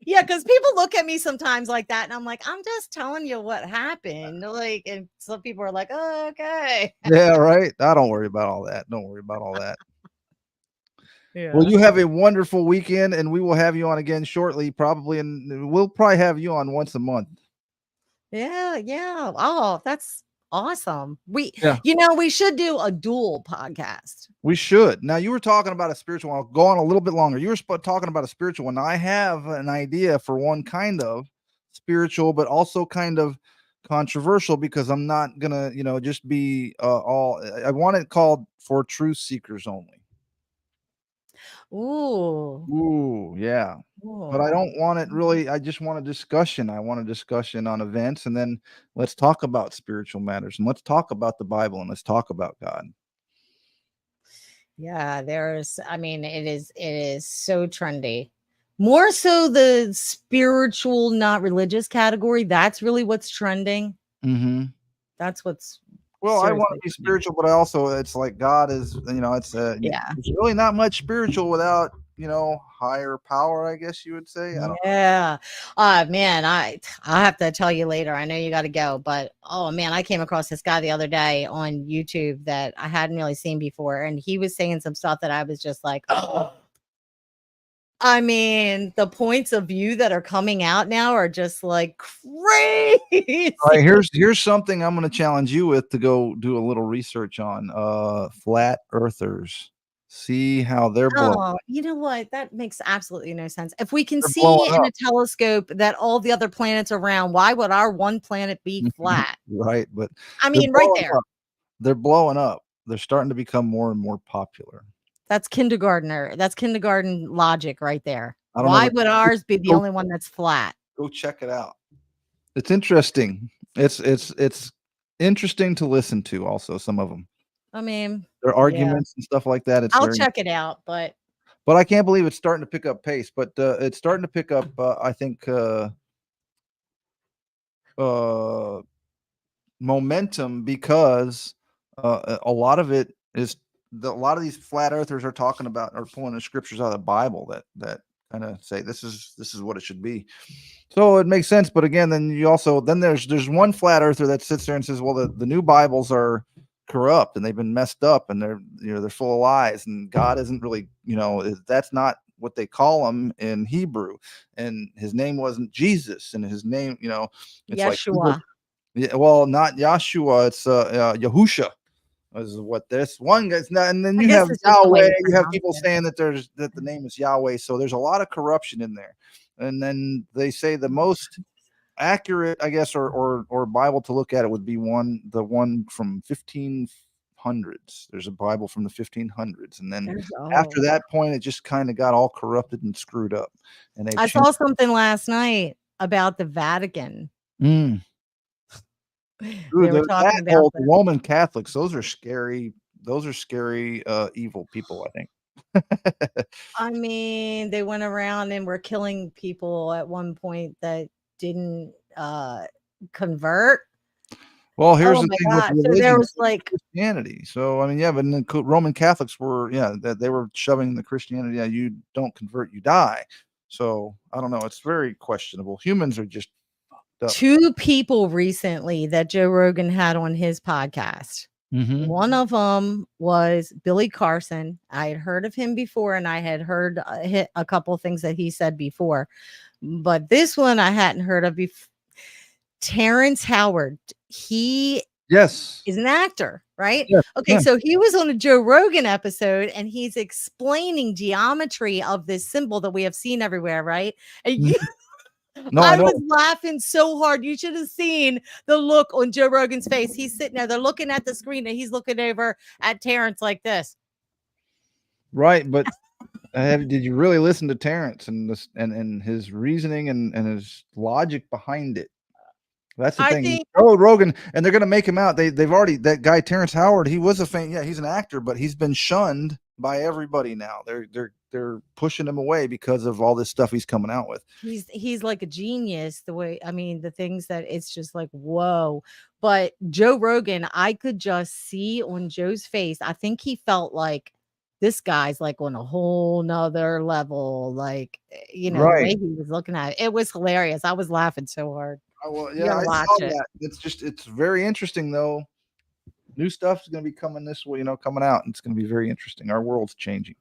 Yeah, because people look at me sometimes like that, and I'm like, I'm just telling you what happened. Like, and some people are like, oh, okay. Yeah, right. I don't worry about all that. Don't worry about all that. Yeah. Well, you have a wonderful weekend, and we will have you on again shortly, probably, and we'll probably have you on once a month. Yeah. Oh, that's awesome. We should do a dual podcast. We should. Now, you were talking about a spiritual one. I'll go on a little bit longer. You were talking about a spiritual one. Now, I have an idea for one kind of spiritual, but also kind of controversial, because I'm not gonna, just be I want it called For Truth Seekers Only. Ooh, yeah. But I don't want it really. I just want a discussion. I want a discussion on events, and then let's talk about spiritual matters, and let's talk about the Bible, and let's talk about God. Yeah, it is so trendy. More so the spiritual, not religious category. That's really what's trending. Mm-hmm. That's what's Well, I want to be spiritual, but it's like God is, it's there's really not much spiritual without, higher power, I guess you would say. I don't know. Man, I'll have to tell you later. I know you got to go, but oh man, I came across this guy the other day on YouTube that I hadn't really seen before, and he was saying some stuff that I was just like, oh. I mean, the points of view that are coming out now are just like crazy. All right, here's something I'm going to challenge you with to go do a little research on flat earthers. See how they're blowing. Oh, you know what? That makes absolutely no sense. If we can see in a telescope that all the other planets around, why would our one planet be flat? Right, but I mean, right there. They're blowing up. They're starting to become more and more popular. That's kindergartner. That's kindergarten logic right there. I don't Why know, would ours be the only one that's flat? Go check it out. It's interesting. It's interesting to listen to also, some of them. I mean, their arguments and stuff like that. I'll check it out, but I can't believe it's starting to pick up pace. But it's starting to pick up, I think, momentum, because a lot of it is a lot of these flat earthers are talking about, or pulling the scriptures out of the Bible that kind of say this is what it should be. So it makes sense. But again, then there's one flat earther that sits there and says, well, the new Bibles are corrupt and they've been messed up, and they're full of lies, and God isn't really, that's not what they call him in Hebrew, and his name wasn't Jesus, and his name, it's Yeshua. like, well, not Yahshua, it's Yahusha. is what this one guy's not. And then I you guess have it's just the way Yahweh. you You have pronounce people it. saying that the name is Yahweh. So there's a lot of corruption in there. And then they say the most accurate, I guess, or Bible to look at it would be the one from 1500s. There's a Bible from the 1500s, and then after that point, it just kind of got all corrupted and screwed up. And I saw something last night about the Vatican. Dude, They were talking about the Roman Catholics. Those are scary. Those are scary, evil people, I think. I mean, they went around and were killing people at one point that didn't convert. Well, here's Oh the my thing God. with So religion, there was like Christianity. So I mean, yeah, but the Roman Catholics were, that they were shoving the Christianity. Yeah, you don't convert, you die. So I don't know. It's very questionable. Humans are just fucked up. 2 people recently that Joe Rogan had on his podcast. One of them was Billy Carson. I had heard of him before, and I had heard a couple of things that he said before, but this one I hadn't heard of before. Terrence Howard. He Yes. is an actor, right? Yes, Okay, yeah. so he was on a Joe Rogan episode, and he's explaining geometry of this symbol that we have seen everywhere, right? And No, I I know. was laughing so hard. You should have seen the look on Joe Rogan's face. He's sitting there, they're looking at the screen, and he's looking over at Terrence like this. Right, but did you really listen to Terrence and this and his reasoning and his logic behind it? That's the thing. Joe Rogan, and they're gonna make him out. They've already, that guy Terrence Howard, he was a fan. Yeah, he's an actor, but he's been shunned by everybody now. They're pushing him away because of all this stuff he's coming out with. He's like a genius. The way, I mean, the things that it's just like, whoa. But Joe Rogan, I could just see on Joe's face. I think he felt like this guy's like on a whole nother level. Like, the way he was looking at it. It was hilarious. I was laughing so hard. Well, yeah, I saw that. It's very interesting though. New stuff is going to be coming this way, coming out, and it's going to be very interesting. Our world's changing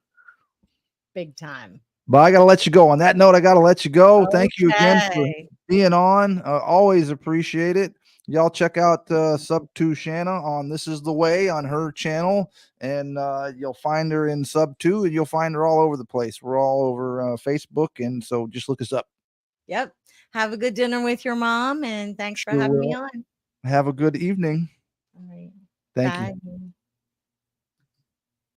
big time. But I got to let you go. On that note, I got to let you go. Thank you again for being on. Always appreciate it. Y'all check out SubTo Shanna on This Is The Way on her channel, and you'll find her in SubTo, and you'll find her all over the place. We're all over Facebook, and so just look us up. Yep. Have a good dinner with your mom, and thanks for having me on. Have a good evening. All right. Thank you.